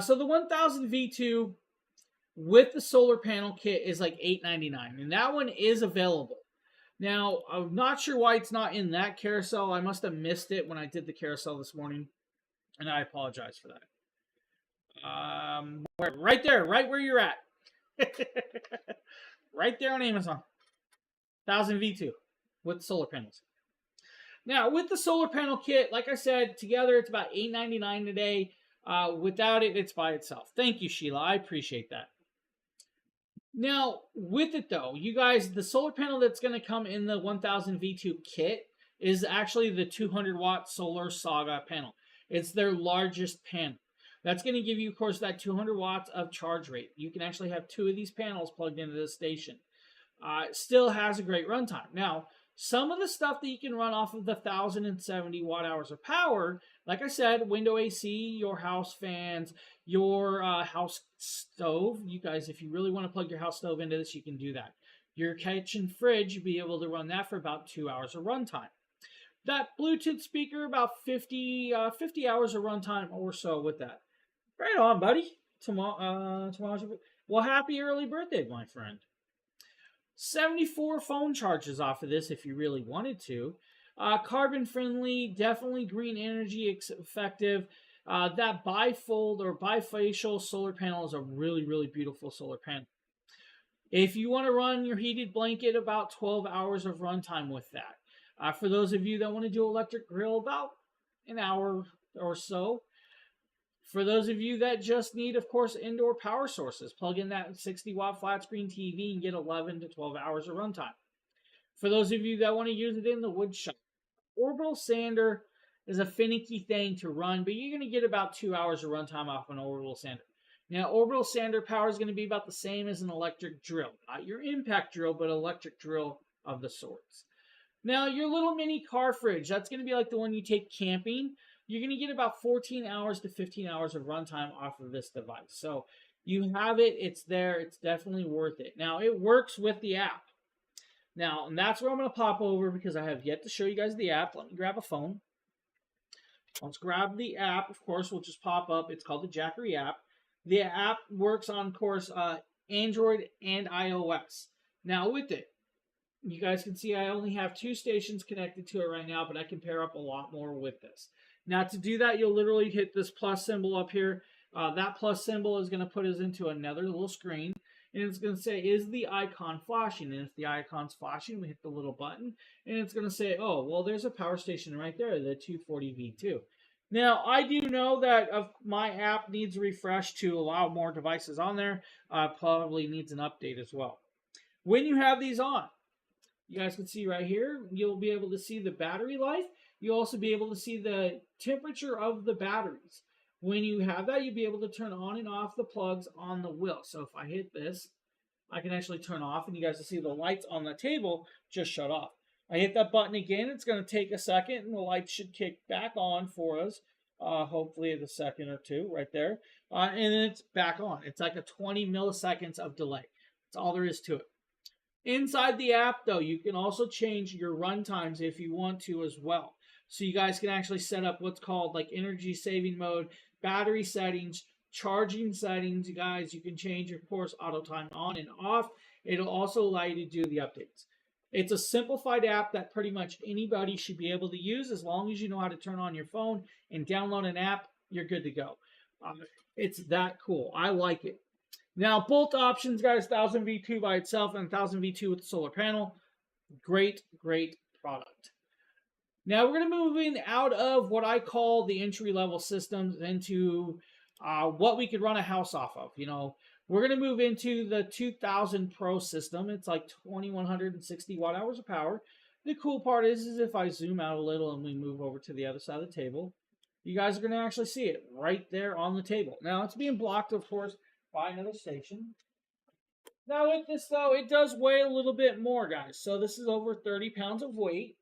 So the 1000 V2 with the solar panel kit is like $8.99, and that one is available. Now, I'm not sure why it's not in that carousel. I must have missed it when I did the carousel this morning, and I apologize for that. Right there, right where you're at. Right there on Amazon. 1000 V2 with solar panels. Now, with the solar panel kit, like I said, together it's about $8.99 today. Without it, it's by itself. Thank you, Sheila. I appreciate that. Now, with it though, you guys, the solar panel that's going to come in the 1000 V2 kit is actually the 200 watt Solar Saga panel. It's their largest panel. That's going to give you, of course, that 200 watts of charge rate. You can actually have 2 of these panels plugged into this station. It still has a great runtime. Now, some of the stuff that you can run off of the 1070 watt hours of power, like I said, window AC, your house fans, your house stove. You guys, if you really want to plug your house stove into this, you can do that. Your kitchen fridge, you'll be able to run that for about 2 hours of runtime. That Bluetooth speaker, about 50 hours of runtime or so with that. Right on, buddy. Tomorrow's well, happy early birthday, my friend. 74 phone charges off of this if you really wanted to. Carbon friendly, definitely green energy effective. That bifold or bifacial solar panel is a really, really beautiful solar panel. If you want to run your heated blanket, about 12 hours of runtime with that. For those of you that want to do electric grill, about an hour or so. For those of you that just need, of course, indoor power sources, plug in that 60 watt flat screen TV and get 11 to 12 hours of runtime. For those of you that want to use it in the wood shop, orbital sander is a finicky thing to run, but you're going to get about 2 hours of runtime off an orbital sander. Now, orbital sander power is going to be about the same as an electric drill. Not your impact drill, but electric drill of the sorts. Now, your little mini car fridge, that's going to be like the one you take camping. You're going to get about 14 hours to 15 hours of runtime off of this device. So you have it, it's there, it's definitely worth it. Now, it works with the app. Now, and that's where I'm going to pop over because I have yet to show you guys the app. Let me grab a phone. Let's grab the app. Of course, we'll just pop up. It's called the Jackery app. The app works on, of course, Android and iOS. Now, with it, you guys can see I only have 2 stations connected to it right now, but I can pair up a lot more with this. Now, to do that, you'll literally hit this plus symbol up here. That plus symbol is going to put us into another little screen. And it's going to say, is the icon flashing? And if the icon's flashing, we hit the little button. And it's going to say, oh, well, there's a power station right there, the 240V2. Now, I do know that my app needs a refresh to allow more devices on there. Probably needs an update as well. When you have these on, you guys can see right here, you'll be able to see the battery life. You'll also be able to see the temperature of the batteries. When you have that, you'll be able to turn on and off the plugs on the wheel. So if I hit this, I can actually turn off, and you guys will see the lights on the table just shut off. I hit that button again. It's going to take a second, and the lights should kick back on for us. Hopefully, in a second or two, right there, and then it's back on. It's like a 20 milliseconds of delay. That's all there is to it. Inside the app, though, you can also change your run times if you want to as well. So you guys can actually set up what's called like energy saving mode, battery settings, charging settings. You guys, you can change, of course, auto time on and off. It'll also allow you to do the updates. It's a simplified app that pretty much anybody should be able to use as long as you know how to turn on your phone and download an app. You're good to go. It's that cool. I like it. Now, both options, guys, 1000 V2 by itself and 1000 V2 with the solar panel. Great, great product. Now, we're going to move in out of what I call the entry-level systems into what we could run a house off of. You know, we're going to move into the 2000 Pro system. It's like 2160 watt hours of power. The cool part is if I zoom out a little and we move over to the other side of the table, you guys are going to actually see it right there on the table. Now, it's being blocked, of course, by another station. Now with this though, it does weigh a little bit more, guys. So this is over 30 pounds of weight.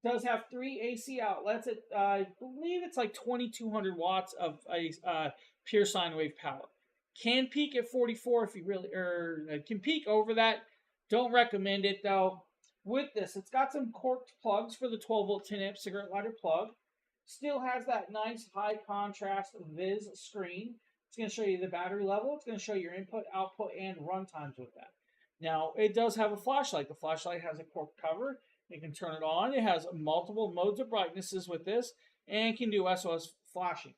It does have 3 AC outlets. I believe it's like 2200 watts of pure sine wave power. Can peak at 44 if you really, can peak over that. Don't recommend it though. With this, it's got some corked plugs for the 12 volt 10 amp cigarette lighter plug. Still has that nice high contrast Viz screen. It's going to show you the battery level. It's going to show your input, output, and run times with that. Now, it does have a flashlight. The flashlight has a cork cover. You can turn it on. It has multiple modes of brightnesses with this and can do SOS flashing.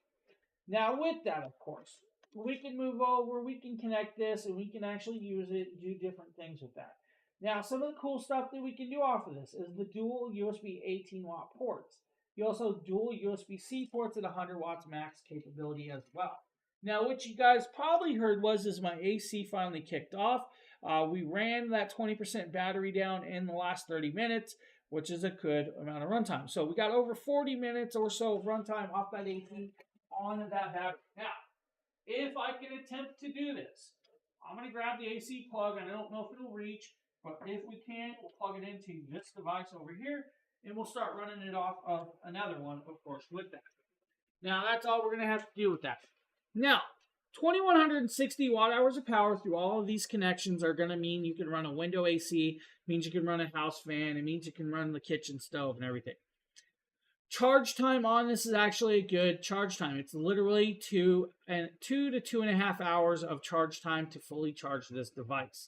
Now, with that, of course, we can move over, we can connect this, and we can actually use it and do different things with that. Now, some of the cool stuff that we can do off of this is the dual USB 18 watt ports. You also have dual USB-C ports at 100 watts max capability as well. Now, what you guys probably heard is my AC finally kicked off. We ran that 20% battery down in the last 30 minutes, which is a good amount of runtime. So we got over 40 minutes or so of runtime off that AC on that battery. Now, if I can attempt to do this, I'm going to grab the AC plug. I don't know if it'll reach, but if we can, we'll plug it into this device over here, and we'll start running it off of another one, of course, with that. Now, that's all we're going to have to do with that. Now, 2160 watt hours of power through all of these connections are going to mean you can run a window AC, means you can run a house fan, it means you can run the kitchen stove and everything. Charge time on this is actually a good charge time. It's literally 2 to 2.5 hours of charge time to fully charge this device.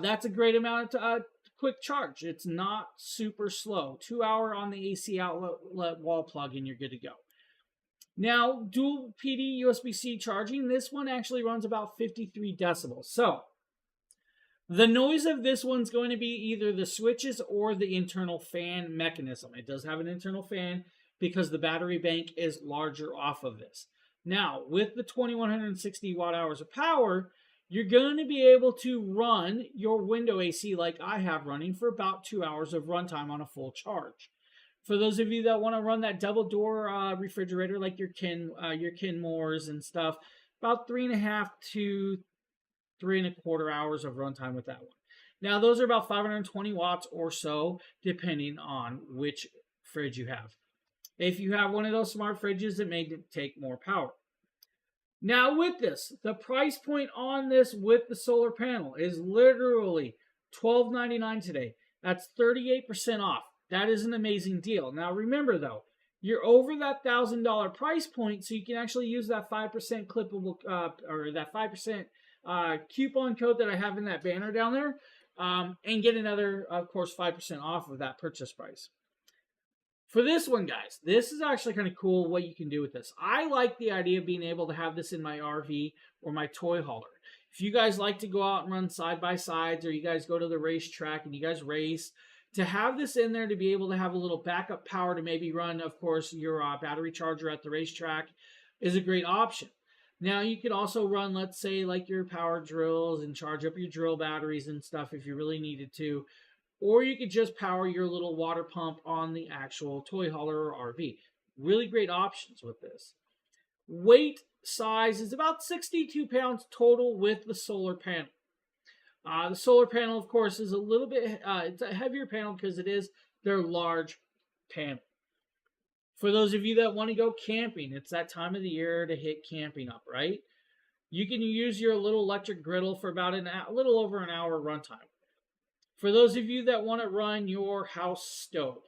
That's a great amount of quick charge. It's not super slow. 2 hour on the AC outlet wall plug and you're good to go. Now, dual PD USB-C charging, this one actually runs about 53 decibels. So, the noise of this one's going to be either the switches or the internal fan mechanism. It does have an internal fan because the battery bank is larger off of this. Now, with the 2160 watt hours of power, you're going to be able to run your window AC like I have running for about 2 hours of runtime on a full charge. For those of you that want to run that double door refrigerator like your Kenmores and stuff, about 3.5 to 3.25 hours of runtime with that one. Now, those are about 520 watts or so, depending on which fridge you have. If you have one of those smart fridges, it may take more power. Now, with this, the price point on this with the solar panel is literally $12.99 today. That's 38% off. That is an amazing deal. Now, remember, though, you're over that $1,000 price point, so you can actually use that 5% clippable, or that 5% coupon code that I have in that banner down there, and get another, of course, 5% off of that purchase price. For this one, guys, this is actually kind of cool what you can do with this. I like the idea of being able to have this in my RV or my toy hauler. If you guys like to go out and run side-by-sides, or you guys go to the racetrack and you guys race, to have this in there to be able to have a little backup power to maybe run, of course, your battery charger at the racetrack is a great option. Now, you could also run, let's say, like your power drills and charge up your drill batteries and stuff if you really needed to. Or you could just power your little water pump on the actual toy hauler or RV. Really great options with this. Weight size is about 62 pounds total with the solar panel. The solar panel, of course, is a little bit, it's a heavier panel because it is their large panel. For those of you that want to go camping, it's that time of the year to hit camping up, right? You can use your little electric griddle for about a little over an hour runtime. For those of you that want to run your house stove,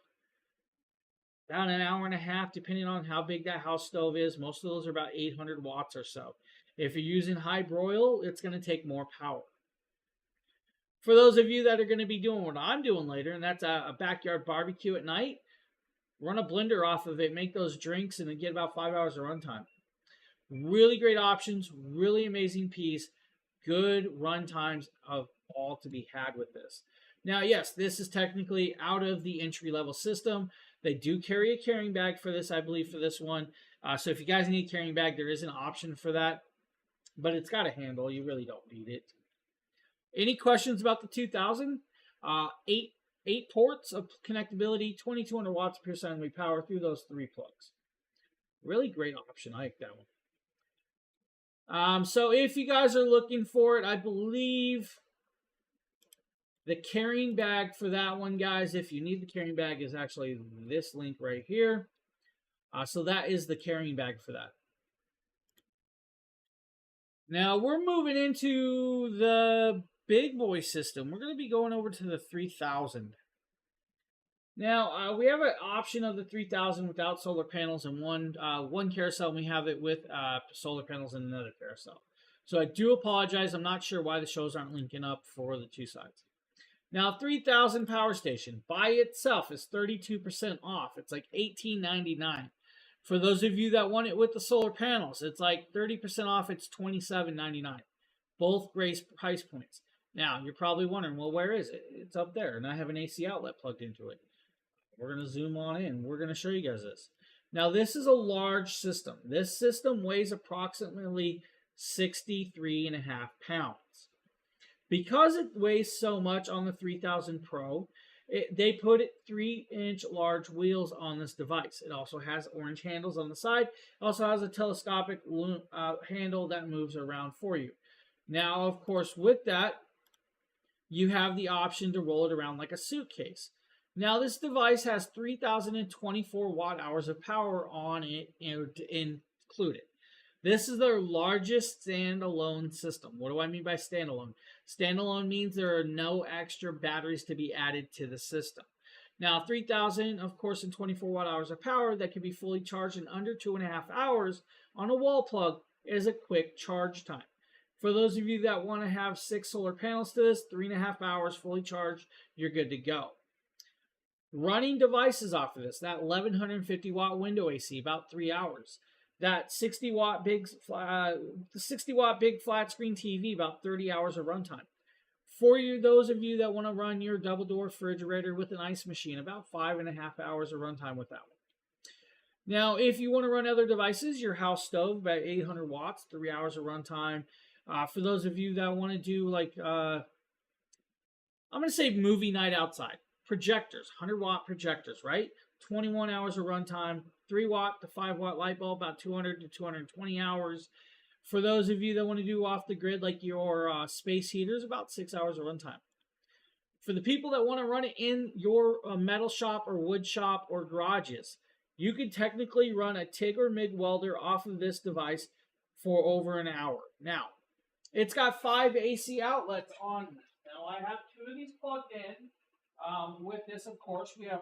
about an hour and a half, depending on how big that house stove is. Most of those are about 800 watts or so. If you're using high broil, it's going to take more power. For those of you that are going to be doing what I'm doing later, and that's a backyard barbecue at night, run a blender off of it, make those drinks, and then get about 5 hours of runtime. Really great options, really amazing piece, good run times of all to be had with this. Now, yes, this is technically out of the entry-level system. They do carry a carrying bag for this, I believe, for this one. So if you guys need a carrying bag, there is an option for that. But it's got a handle. You really don't need it. Any questions about the 2000? Eight ports of connectability, 2200 watts per second power through those 3 plugs. Really great option. I like that one. So if you guys are looking for it, I believe the carrying bag for that one, guys, if you need the carrying bag, is actually this link right here. So that is the carrying bag for that. Now we're moving into the big boy system. We're going to be going over to the 3000. Now we have an option of the 3000 without solar panels in one carousel, and we have it with solar panels in another carousel. So I do apologize. I'm not sure why the shows aren't linking up for the two sides. Now, 3000 Power Station by itself is 32% off. It's like $18.99. For those of you that want it with the solar panels, it's like 30% off. It's $27.99. Both great price points. Now, you're probably wondering, well, where is it? It's up there, and I have an AC outlet plugged into it. We're going to zoom on in. We're going to show you guys this. Now, this is a large system. This system weighs approximately 63.5 pounds. Because it weighs so much on the 3000 Pro, they put 3-inch large wheels on this device. It also has orange handles on the side. It also has a telescopic handle that moves around for you. Now, of course, with that, you have the option to roll it around like a suitcase. Now, this device has 3,024 watt hours of power on it included. This is their largest standalone system. What do I mean by standalone? Standalone means there are no extra batteries to be added to the system. Now, 3,000, of course, and 24 watt hours of power that can be fully charged in under 2.5 hours on a wall plug is a quick charge time. For those of you that want to have 6 solar panels to this, 3.5 hours fully charged, you're good to go. Running devices off of this, that 1150 watt window AC, about 3 hours. That 60 watt big flat screen TV, about 30 hours of runtime. For those of you that want to run your double door refrigerator with an ice machine, about 5.5 hours of runtime with that one. Now, if you want to run other devices, your house stove, about 800 watts, 3 hours of runtime. For those of you that want to do like, I'm going to say movie night outside. Projectors, 100 watt projectors, right? 21 hours of runtime, 3 watt to 5 watt light bulb, about 200 to 220 hours. For those of you that want to do off the grid, like your space heaters, about 6 hours of runtime. For the people that want to run it in your metal shop or wood shop or garages, you could technically run a TIG or MIG welder off of this device for over an hour. Now, it's got 5 AC outlets on this. Now, I have 2 of these plugged in. With this, of course, we have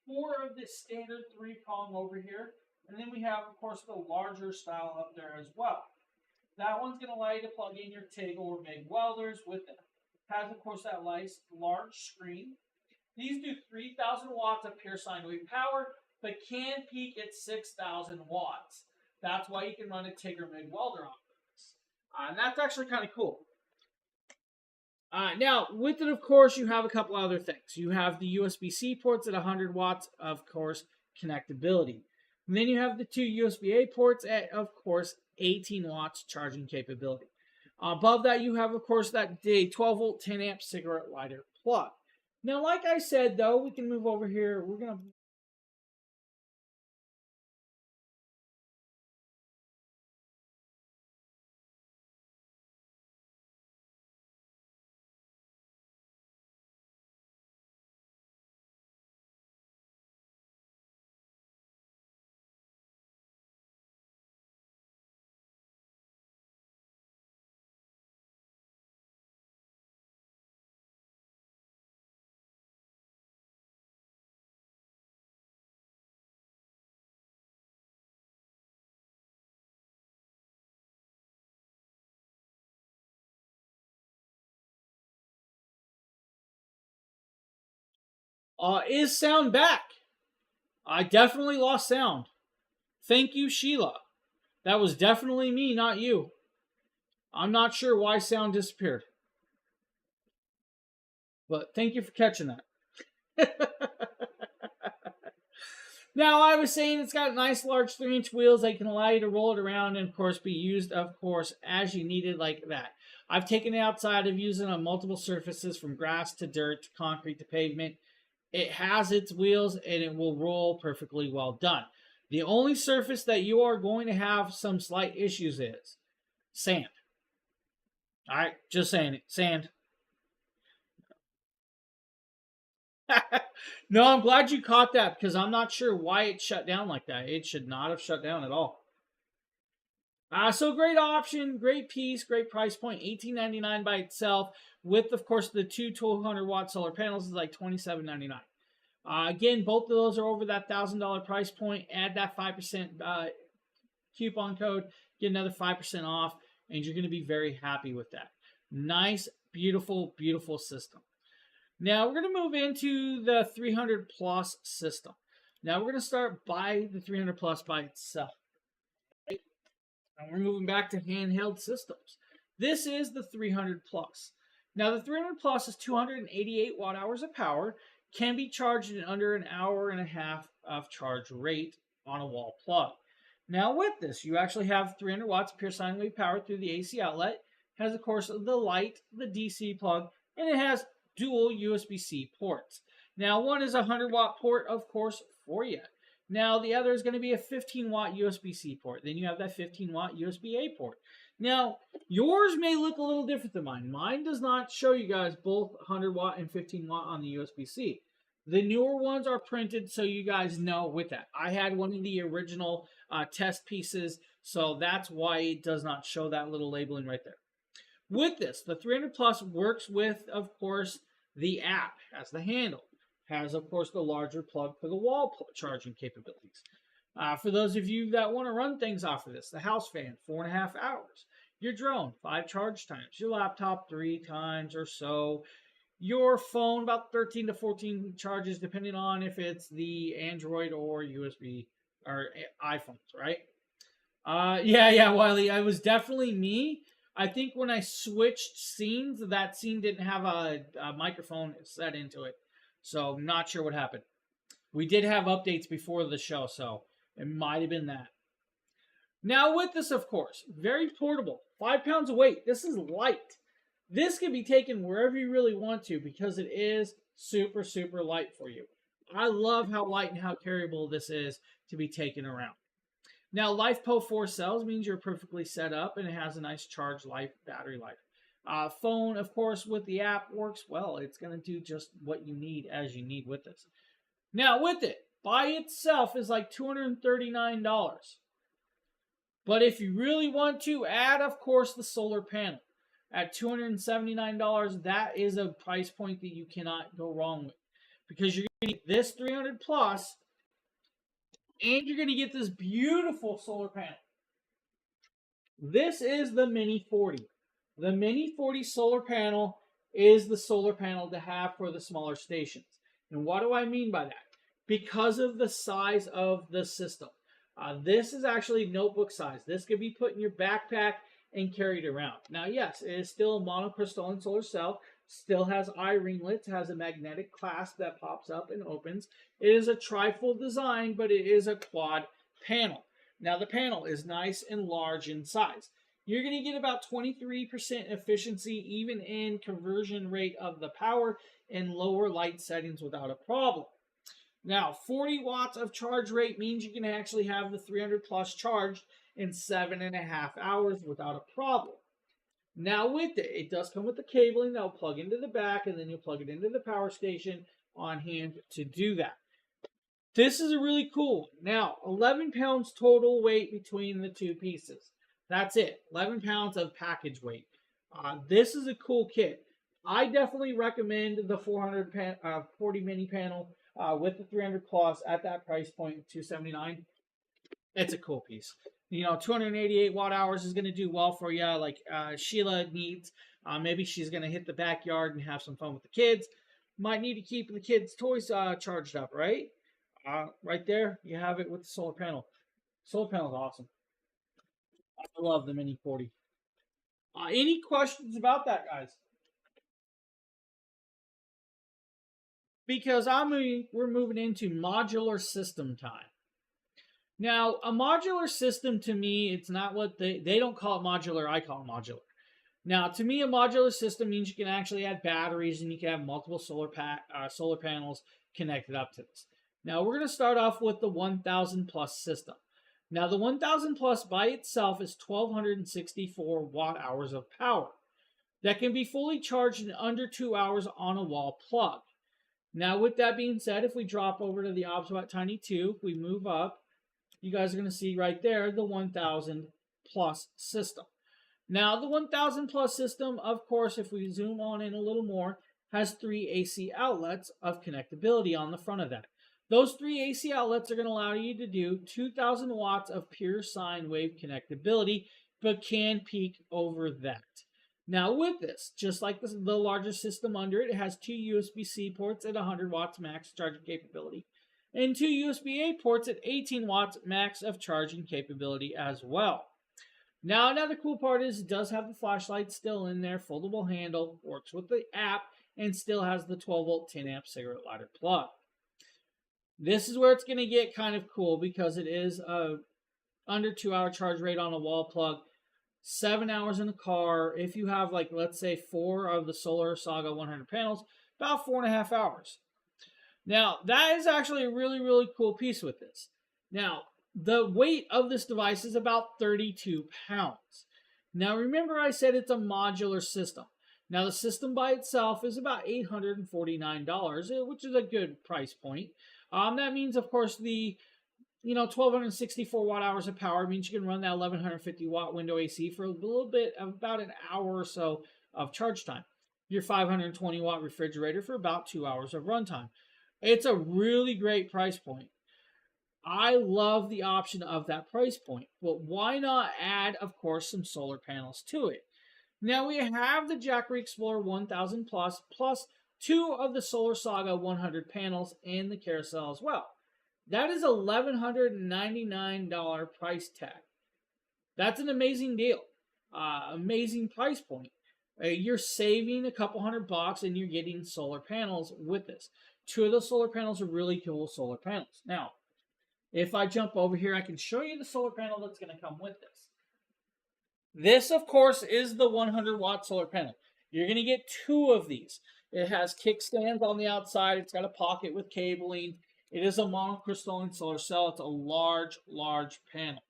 4 of this standard 3-prong over here. And then we have, of course, the larger style up there as well. That one's going to allow you to plug in your TIG or MIG welders with it. It has, of course, that large screen. These do 3,000 watts of pure sine wave power, but can peak at 6,000 watts. That's why you can run a TIG or MIG welder off of this. And that's actually kind of cool. Now, with it, of course, you have a couple other things. You have the USB-C ports at 100 watts, of course, connectability. And then you have the 2 USB-A ports at, of course, 18 watts charging capability. Above that, you have, of course, that 12-volt, 10-amp cigarette lighter plug. Now, like I said, though, we can move over here. We're going to Is sound back? I definitely lost sound. Thank you, Sheila. That was definitely me, not you. I'm not sure why sound disappeared. But thank you for catching that. Now, I was saying it's got nice large 3-inch wheels that can allow you to roll it around and, of course, be used, of course, as you need it like that. I've taken it outside of using on multiple surfaces from grass to dirt to concrete to pavement. It has its wheels and it will roll perfectly well done. The only surface that you are going to have some slight issues is sand. All right, just saying it. Sand. No, I'm glad you caught that because I'm not sure why it shut down like that. It should not have shut down at all. So great option, great piece, great price point. $18.99 by itself, with of course the two 1200-watt solar panels is like $27.99. Again, both of those are over that $1,000 price point. Add that 5% coupon code, get another 5% off, and you're going to be very happy with that. Nice, beautiful, beautiful system. Now we're going to move into the 300 plus system. Now we're going to start by the 300 plus by itself. And we're moving back to handheld systems. This is the 300 plus. Now the 300 plus is 288 watt hours of power, can be charged in under an hour and a half of charge rate on a wall plug. Now with this, you actually have 300 watts of pure sine wave power through the AC outlet. It has, of course, the light, the DC plug, and it has dual USB-C ports. Now, one is a 100-watt port, of course, for you. Now, the other is going to be a 15-watt USB-C port. Then you have that 15-watt USB-A port. Now, yours may look a little different than mine. Mine does not show you guys both 100-watt and 15-watt on the USB-C. The newer ones are printed so you guys know with that. I had one of the original test pieces, so that's why it does not show that little labeling right there. With this, the 300 Plus works with, of course, the app, has the handle, has, of course, the larger plug for the wall charging capabilities. For those of you that want to run things off of this, the house fan, 4.5 hours. Your drone, 5 charge times. Your laptop, 3 times or so. Your phone, about 13 to 14 charges, depending on if it's the Android or USB or iPhones, right? Yeah, Wiley. I was definitely me. I think when I switched scenes, that scene didn't have a microphone set into it. So I'm not sure what happened. We did have updates before the show, so it might have been that. Now with this, of course, very portable. 5 pounds of weight. This is light. This can be taken wherever you really want to because it is super, super light for you. I love how light and how carryable this is to be taken around. Now, LifePo 4 cells means you're perfectly set up and it has a nice charge life, battery life. Phone, of course, with the app works well. It's going to do just what you need as you need with this. Now, with it, by itself is like $239. But if you really want to add, of course, the solar panel at $279, that is a price point that you cannot go wrong with. Because you're going to get this 300 plus, and you're going to get this beautiful solar panel. This is the Mini 40. The Mini 40 solar panel is the solar panel to have for the smaller stations. And what do I mean by that? Because of the size of the system. This is actually notebook size. This could be put in your backpack and carried around. Now, yes, it is still a monocrystalline solar cell. Still has eye ringlets, has a magnetic clasp that pops up and opens. It is a trifold design, but it is a quad panel. Now, the panel is nice and large in size. You're going to get about 23% efficiency, even in conversion rate of the power and lower light settings without a problem. Now, 40 watts of charge rate means you can actually have the 300 plus charged in 7.5 hours without a problem. Now with it, it does come with the cabling that will plug into the back, and then you'll plug it into the power station on hand to do that. This is a really cool. Now, 11 pounds total weight between the two pieces. That's it. 11 pounds of package weight. This is a cool kit. I definitely recommend the 440 mini panel with the 300 plus at that price point, $279. It's a cool piece. 288 watt hours is going to do well for you, like Sheila needs. Maybe she's going to hit the backyard and have some fun with the kids. might need to keep the kids' toys charged up, right? Right there, you have it with the solar panel. Solar panel is awesome. I love the Mini 40. Any questions about that, guys? Because we're moving into modular system time. Now, a modular system to me, it's not what they don't call it modular. I call it modular. Now, to me, a modular system means you can actually add batteries and you can have multiple solar panels connected up to this. Now, we're going to start off with the 1000 plus system. Now, the 1000 plus by itself is 1264 watt hours of power that can be fully charged in under 2 hours on a wall plug. Now, with that being said, if we drop over to the Obsbot Tiny 2, if we move up, you guys are going to see right there the 1000 plus system. Now, the 1000 plus system, of course, if we zoom on in a little more, has 3 AC outlets of connectability on the front of that. Those 3 AC outlets are going to allow you to do 2000 watts of pure sine wave connectability, but can peak over that. Now, with this, just like the larger system under it, it has 2 USB-C ports at 100 watts max charging capability, and 2 USB-A ports at 18 watts max of charging capability as well. Now, another cool part is it does have the flashlight still in there, foldable handle, works with the app, and still has the 12 volt 10 amp cigarette lighter plug. This is where it's going to get kind of cool because it is a under 2 hour charge rate on a wall plug, 7 hours in the car. If you have, like, let's say 4 of the Solar Saga 100 panels, about 4.5 hours. Now, that is actually a really, really cool piece with this. Now, the weight of this device is about 32 pounds. Now, remember I said it's a modular system. Now, the system by itself is about $849, which is a good price point. That means, of course, the 1264 watt hours of power means you can run that 1150 watt window AC for a little bit, about an hour or so of charge time. Your 520 watt refrigerator for about 2 hours of runtime. It's a really great price point. I love the option of that price point, but why not add, of course, some solar panels to it? Now we have the Jackery Explorer 1000 plus 2 of the Solar Saga 100 panels and the carousel as well. That is $1,199 price tag. That's an amazing deal. Amazing price point. You're saving a couple $100 and you're getting solar panels with this. 2 of those solar panels are really cool solar panels. Now, if I jump over here, I can show you the solar panel that's going to come with this. This, of course, is the 100 watt solar panel. You're going to get 2 of these. It has kickstands on the outside. It's got a pocket with cabling. It is a monocrystalline solar cell. It's a large, large panel.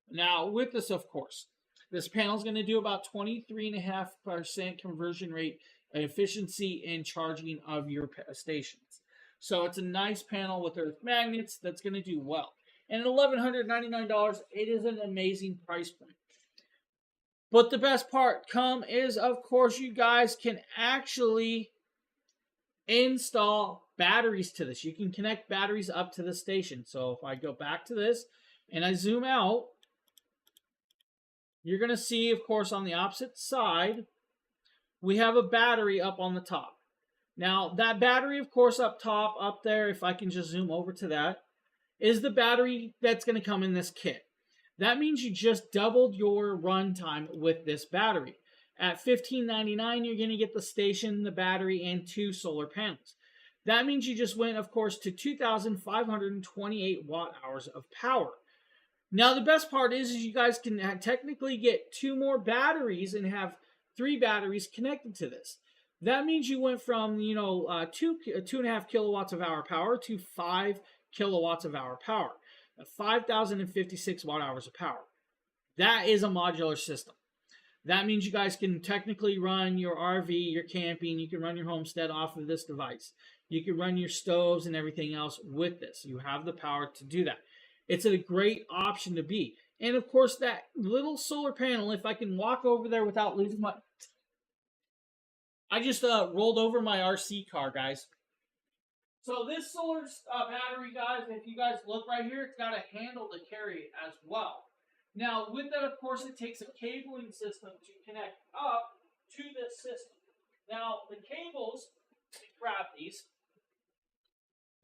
Now, with this, of course, this panel is going to do about 23.5% conversion rate efficiency in charging of your stations. So it's a nice panel with earth magnets that's going to do well. And at $1,199, it is an amazing price point. But the best part is, of course, you guys can actually install batteries to this. You can connect batteries up to the station. So if I go back to this and I zoom out, you're going to see, of course, on the opposite side, we have a battery up on the top. Now, that battery, of course, up top, up there, if I can just zoom over to that, is the battery that's going to come in this kit. That means you just doubled your runtime with this battery. At $15.99, you're going to get the station, the battery, and 2 solar panels. That means you just went, of course, to 2,528 watt hours of power. Now, the best part is you guys can technically get 2 more batteries and have 3 batteries connected to this. That means you went from, 2.5 kilowatts of hour power to 5 kilowatts of hour power. 5,056 watt hours of power. That is a modular system. That means you guys can technically run your RV, your camping, you can run your homestead off of this device. You can run your stoves and everything else with this. You have the power to do that. It's a great option to be. And of course, that little solar panel, if I can walk over there without losing my... I just rolled over my RC car, guys. So this solar battery, guys, if you guys look right here, it's got a handle to carry it as well. Now, with that, of course, it takes a cabling system to connect up to this system. Now, the cables grab these.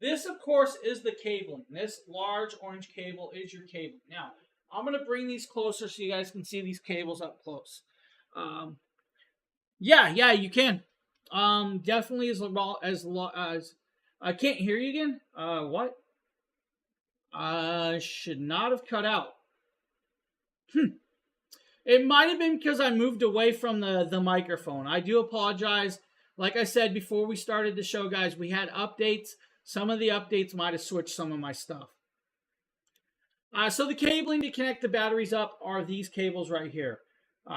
This, of course, is the cabling. This large orange cable is your cabling. Now, I'm going to bring these closer so you guys can see these cables up close. Yeah, you can. Definitely as I can't hear you again. What? Should not have cut out. It might have been because I moved away from the microphone. I do apologize. Like I said before we started the show, guys, we had updates. Some of the updates might have switched some of my stuff. So the cabling to connect the batteries up are these cables right here.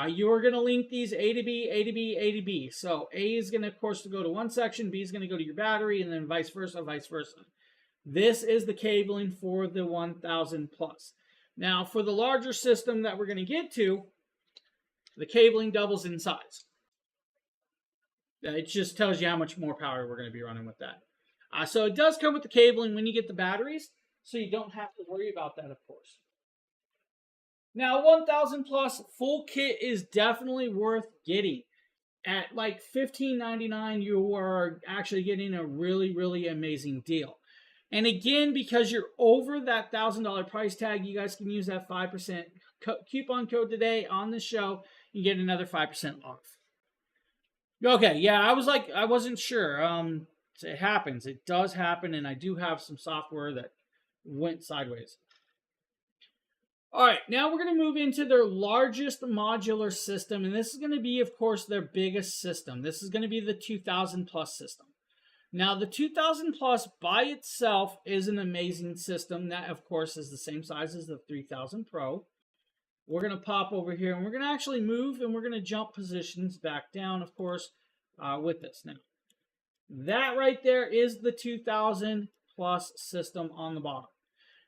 You are going to link these A to B, A to B, A to B. So A is going to, of course, go to one section, B is going to go to your battery, and then vice versa, vice versa. This is the cabling for the 1000 plus. Now, for the larger system that we're going to get to, the cabling doubles in size. It just tells you how much more power we're going to be running with that. So it does come with the cabling when you get the batteries, so you don't have to worry about that, of course. Now, 1000 plus full kit is definitely worth getting. At like $15.99, you are actually getting a really, really amazing deal. And again, because you're over that $1,000 price tag, you guys can use that 5% coupon code today on the show and get another 5% off. Okay, yeah, I wasn't sure. It happens. It does happen, and I do have some software that went sideways. All right, now we're going to move into their largest modular system, and this is going to be, of course, their biggest system. This is going to be the 2000 plus system. Now, the 2000 plus by itself is an amazing system. That, of course, is the same size as the 3000 Pro. We're going to pop over here, and we're going to actually move, and we're going to jump positions back down, of course, with this. Now, that right there is the 2000 plus system on the bottom.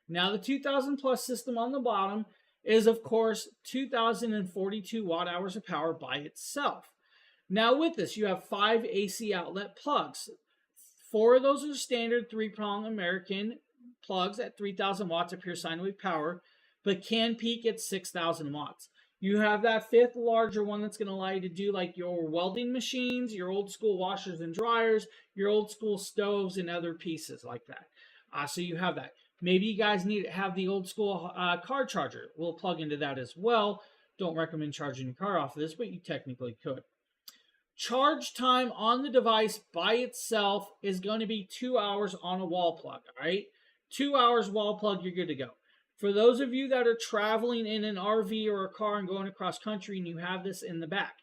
Now, the 2000 plus system on the bottom is, of course, 2042 watt hours of power by itself. Now, with this, you have 5 AC outlet plugs. 4 of those are standard 3-prong American plugs at 3000 watts of pure sine wave power, but can peak at 6000 watts. You have that 5th larger one that's going to allow you to do like your welding machines, your old school washers and dryers, your old school stoves, and other pieces like that. So you have that. Maybe you guys need to have the old school car charger. We'll plug into that as well. Don't recommend charging your car off of this, but you technically could. Charge time on the device by itself is going to be 2 hours on a wall plug, all right? 2 hours wall plug, you're good to go. For those of you that are traveling in an RV or a car and going across country and you have this in the back,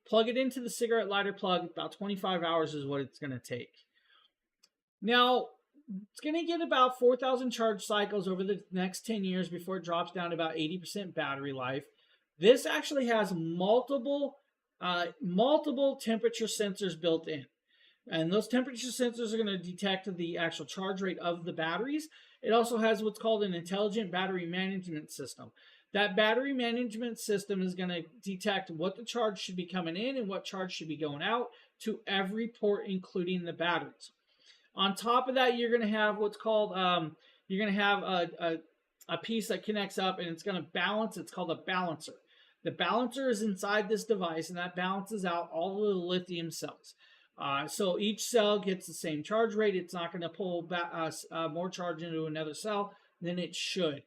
plug it into the cigarette lighter plug. About 25 hours is what it's going to take. Now, it's going to get about 4,000 charge cycles over the next 10 years before it drops down to about 80% battery life. This actually has multiple temperature sensors built in. And those temperature sensors are going to detect the actual charge rate of the batteries. It also has what's called an intelligent battery management system. That battery management system is going to detect what the charge should be coming in and what charge should be going out to every port, including the batteries. On top of that, you're going to have what's called, you're going to have a piece that connects up and it's going to balance. It's called a balancer. The balancer is inside this device and that balances out all of the lithium cells. So each cell gets the same charge rate. It's not going to pull back, more charge into another cell than it should.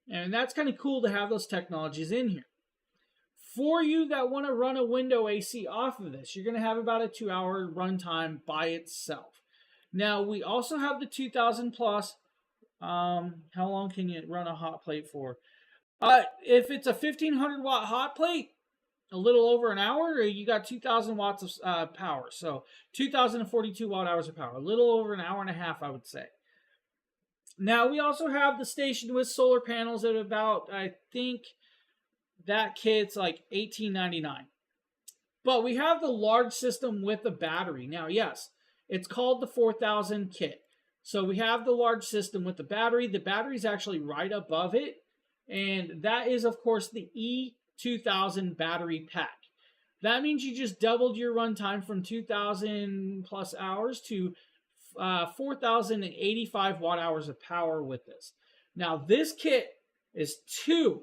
And that's kind of cool to have those technologies in here. For you that want to run a window AC off of this, you're going to have about a 2-hour runtime by itself. Now, we also have the 2000 plus. How long can you run a hot plate for? If it's a 1500 watt hot plate, a little over an hour, you got 2000 watts of power. So 2042 watt hours of power, a little over an hour and a half, I would say. Now, we also have the station with solar panels at about, I think that kit's like $18.99. But we have the large system with the battery. Now, yes, it's called the 4000 kit. So we have the large system with the battery. The battery is actually right above it. And that is, of course, the E2000 battery pack. That means you just doubled your runtime from 2,000 plus hours to 4,085 watt hours of power with this. Now, this kit is 2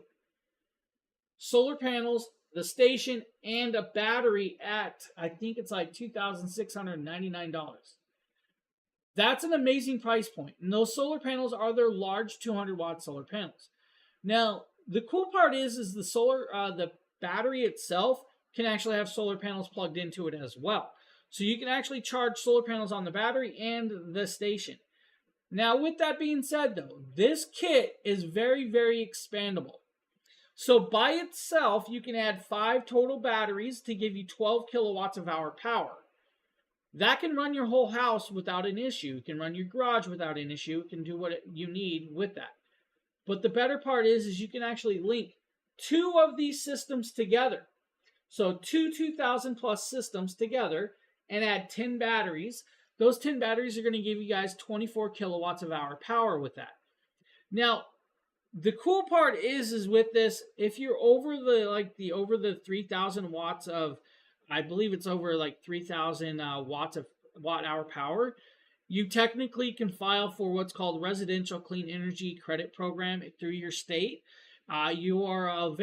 solar panels the station, and a battery at, I think it's like $2,699. That's an amazing price point. And those solar panels are their large 200-watt solar panels. Now, the cool part is the battery itself can actually have solar panels plugged into it as well. So you can actually charge solar panels on the battery and the station. Now, with that being said, though, this kit is very, very expandable. So by itself, you can add 5 total batteries to give you 12 kilowatts of hour power. That can run your whole house without an issue. It can run your garage without an issue. It can do what you need with that. But the better part is you can actually link 2 of these systems together. So 2,000 plus systems together and add 10 batteries. Those 10 batteries are going to give you guys 24 kilowatts of hour power with that. Now, the cool part is with this, if you're over the 3,000 watts of, I believe it's over like 3,000 watts of watt hour power, you technically can file for what's called Residential Clean Energy Credit Program through your state. You are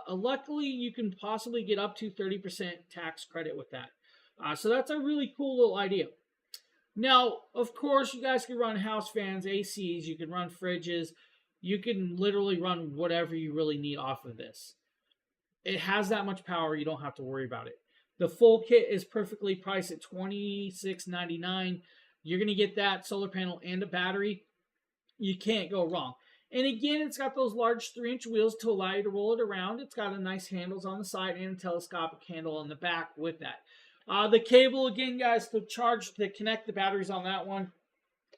luckily you can possibly get up to 30% tax credit with that. So that's a really cool little idea. Now, of course, you guys can run house fans, ACs, you can run fridges, you can literally run whatever you really need off of this. It has that much power, you don't have to worry about it. The full kit is perfectly priced at $26.99. You're going to get that solar panel and a battery. You can't go wrong. And again, it's got those large 3-inch wheels to allow you to roll it around. It's got a nice handles on the side and a telescopic handle on the back with that. The cable, again, guys, to connect the batteries on that one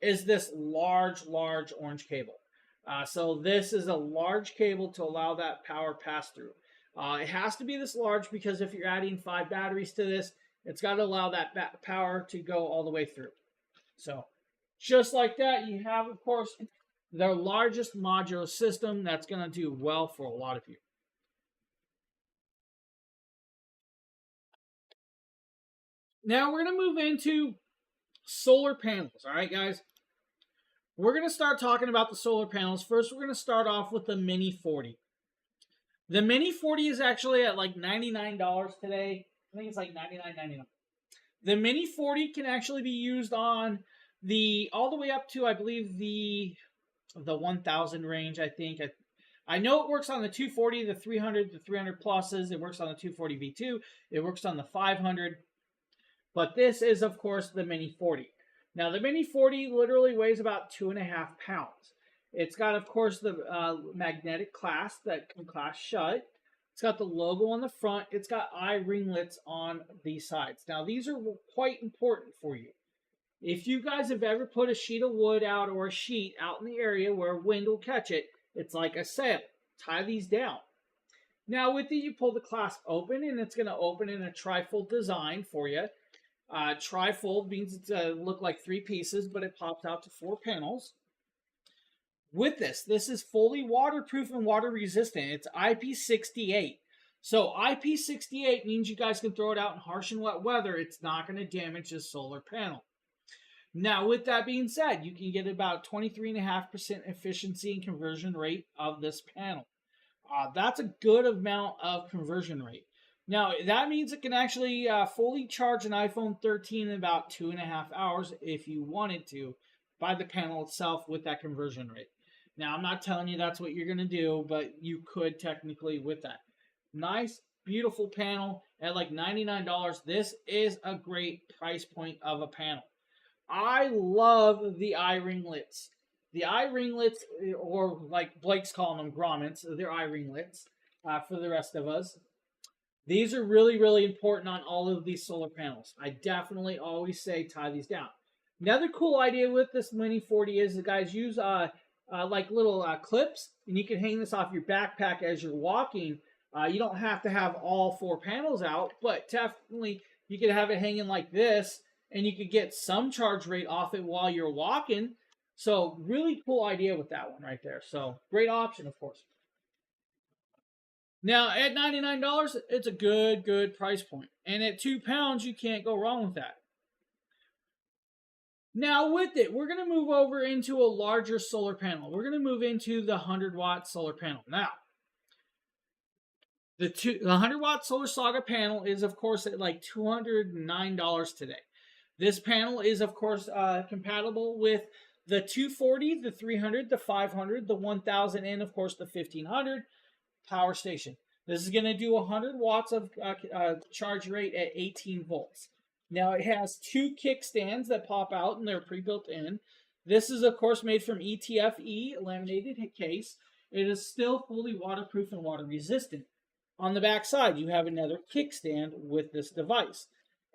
is this large orange cable. So this is a large cable to allow that power pass through. It has to be this large because if you're adding 5 batteries to this, it's got to allow that power to go all the way through. So just like that, you have, of course, their largest modular system that's going to do well for a lot of you. Now we're going to move into solar panels. All right, guys. We're going to start talking about the solar panels. First, we're going to start off with the Mini 40. The Mini 40 is actually at like $99 today. I think it's like $99.99. The Mini 40 can actually be used on all the way up to, I believe, the 1,000 range, I think. I know it works on the 240, the 300, the 300 pluses. It works on the 240 V2. It works on the 500. But this is, of course, the Mini 40. Now, the Mini 40 literally weighs about 2.5 pounds. It's got, of course, the magnetic clasp that can clasp shut. It's got the logo on the front. It's got eye ringlets on the sides. Now, these are quite important for you. If you guys have ever put a sheet of wood out or a sheet out in the area where wind will catch it, it's like a sail. Tie these down. Now, with it, you pull the clasp open, and it's going to open in a trifold design for you. Trifold means it's look like 3 pieces, but it pops out to 4 panels. With this is fully waterproof and water resistant. It's IP68. So IP68 means you guys can throw it out in harsh and wet weather. It's not going to damage the solar panel. Now, with that being said, you can get about 23.5% efficiency and conversion rate of this panel. That's a good amount of conversion rate. Now, that means it can actually fully charge an iPhone 13 in about 2.5 hours if you wanted to by the panel itself with that conversion rate. Now, I'm not telling you that's what you're going to do, but you could technically with that. Nice, beautiful panel at like $99. This is a great price point of a panel. I love the eye ringlets. The eye ringlets, or like Blake's calling them grommets, they're eye ringlets for the rest of us. These are really, really important on all of these solar panels. I definitely always say tie these down. Another cool idea with this Mini 40 is the guys use like little clips, and you can hang this off your backpack as you're walking. You don't have to have all 4 panels out, but definitely you could have it hanging like this, and you could get some charge rate off it while you're walking. So really cool idea with that one right there. So great option, of course. Now, at $99, it's a good price point. And at 2 pounds, you can't go wrong with that. Now, with it, we're going to move over into a larger solar panel. We're going to move into the 100-watt solar panel. Now, The 100-watt Solar Saga panel is, of course, at like $209 today. This panel is, of course, compatible with the 240, the 300, the 500, the 1000, and, of course, the 1500 power station. This is going to do 100 watts of charge rate at 18 volts. Now, it has two kickstands that pop out, and they're pre-built in. This is, of course, made from ETFE laminated case. It is still fully waterproof and water resistant. On the back side, you have another kickstand with this device.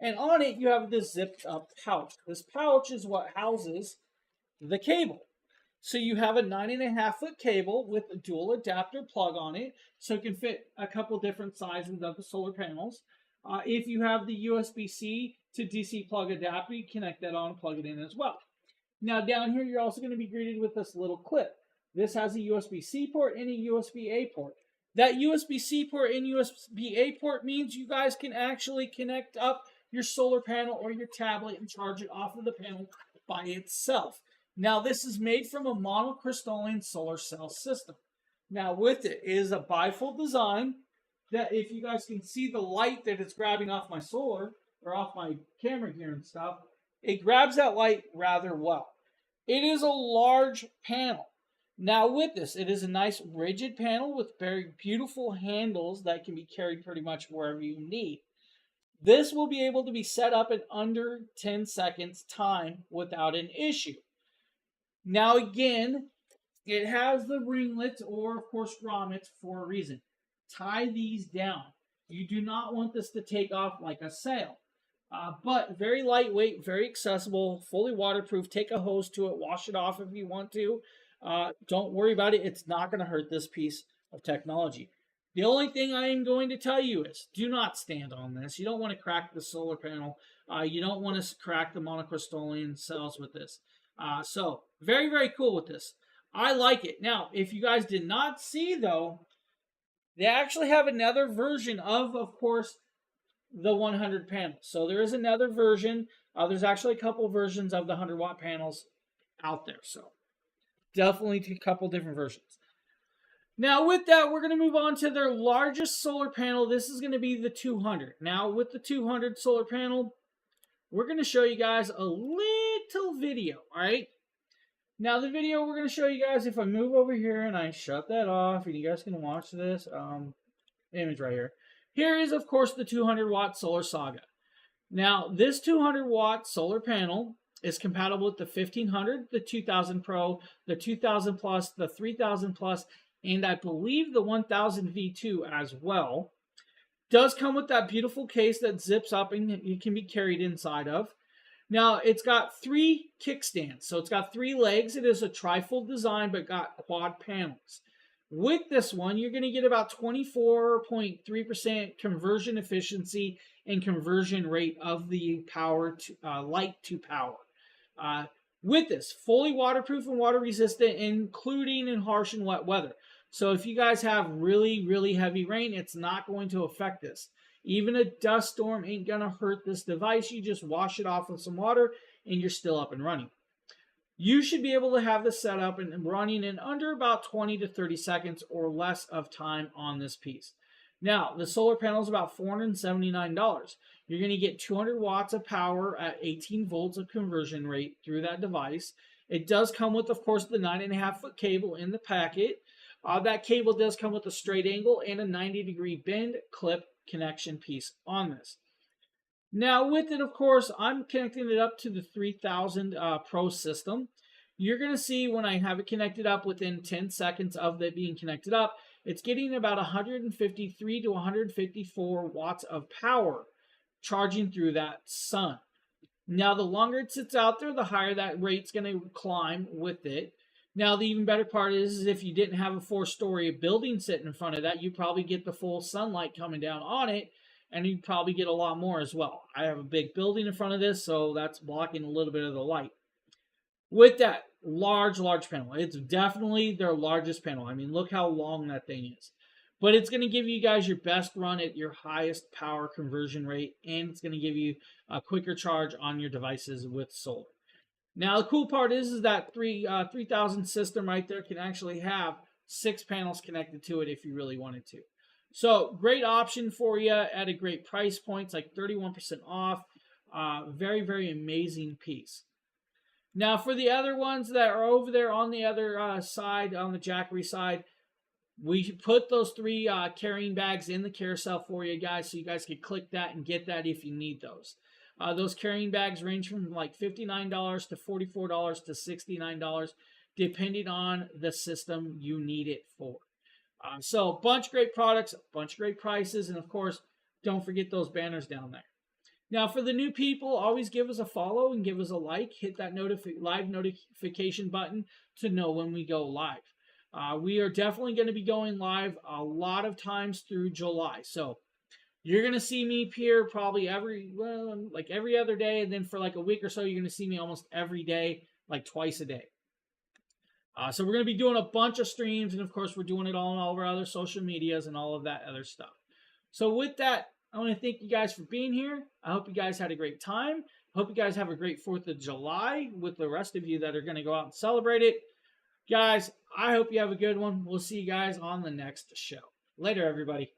And on it, you have this zipped up pouch. This pouch is what houses the cable. So you have a 9.5-foot cable with a dual adapter plug on it, so it can fit a couple different sizes of the solar panels. If you have the USB-C to DC plug adapter, you connect that on and plug it in as well. Now down here, you're also going to be greeted with this little clip. This has a USB-C port and a USB-A port. That USB-C port and USB-A port means you guys can actually connect up your solar panel or your tablet and charge it off of the panel by itself. Now, this is made from a monocrystalline solar cell system. Now, with it is a bifold design that, if you guys can see the light that it's grabbing off my solar, or off my camera here and stuff, it grabs that light rather well. It is a large panel. Now, with this, it is a nice rigid panel with very beautiful handles that can be carried pretty much wherever you need. This will be able to be set up in under 10 seconds time without an issue. Now again, it has the ringlets or, of course, grommets for a reason. Tie these down. You do not want this to take off like a sail. But very lightweight, very accessible, fully waterproof. Take a hose to it, wash it off if you want to. Don't worry about it. It's not going to hurt this piece of technology. The only thing I am going to tell you is do not stand on this. You don't want to crack the solar panel. You don't want to crack the monocrystalline cells with this. So, very, very cool with this. I like it. Now, if you guys did not see, though, they actually have another version of course, the 100 panels. So, there is another version. There's actually a couple versions of the 100-watt panels out there. So, definitely a couple different versions. Now, with that, we're going to move on to their largest solar panel. This is going to be the 200. Now, with the 200 solar panel, we're going to show you guys a little video, all right? Now, the video we're going to show you guys, if I move over here and I shut that off, and you guys can watch this image right here. Here is, of course, the 200-watt Solar Saga. Now, this 200-watt solar panel is compatible with the 1500, the 2000 Pro, the 2000 Plus, the 3000 Plus, and I believe the 1000 V2 as well. Does come with that beautiful case that zips up and it can be carried inside of. Now, it's got 3 kickstands, so it's got 3 legs. It is a trifold design, but got quad panels. With this one, you're going to get about 24.3% conversion efficiency and conversion rate of the power to light to power. With this, fully waterproof and water resistant, including in harsh and wet weather. So if you guys have really, really heavy rain, it's not going to affect this. Even a dust storm ain't going to hurt this device. You just wash it off with some water and you're still up and running. You should be able to have this set up and running in under about 20 to 30 seconds or less of time on this piece. Now, the solar panel is about $479. You're going to get 200 watts of power at 18 volts of conversion rate through that device. It does come with, of course, the 9.5-foot cable in the packet. That cable does come with a straight angle and a 90-degree bend clip connection piece on this. Now, with it, of course, I'm connecting it up to the 3000 Pro system. You're going to see when I have it connected up within 10 seconds of it being connected up, it's getting about 153 to 154 watts of power charging through that sun. Now, the longer it sits out there, the higher that rate's going to climb with it. Now, the even better part is if you didn't have a 4-story building sitting in front of that, you probably get the full sunlight coming down on it, and you probably get a lot more as well. I have a big building in front of this, so that's blocking a little bit of the light. With that, large panel. It's definitely their largest panel. I mean, look how long that thing is. But it's going to give you guys your best run at your highest power conversion rate, and it's going to give you a quicker charge on your devices with solar. Now, the cool part is that 3000 system right there can actually have 6 panels connected to it if you really wanted to. So great option for you at a great price point. It's like 31% off. Very, very amazing piece. Now, for the other ones that are over there on the other side, on the Jackery side, we put those 3 carrying bags in the carousel for you guys, so you guys can click that and get that if you need those. Those carrying bags range from like $59 to $44 to $69, depending on the system you need it for. So, a bunch of great products, a bunch of great prices, and of course, don't forget those banners down there. Now, for the new people, always give us a follow and give us a like. Hit that live notification button to know when we go live. We are definitely going to be going live a lot of times through July. So you're going to see me appear probably every other day. And then for like a week or so, you're going to see me almost every day, like twice a day. So we're going to be doing a bunch of streams. And of course, we're doing it all on all of our other social medias and all of that other stuff. So with that, I want to thank you guys for being here. I hope you guys had a great time. I hope you guys have a great 4th of July with the rest of you that are going to go out and celebrate it. Guys, I hope you have a good one. We'll see you guys on the next show. Later, everybody.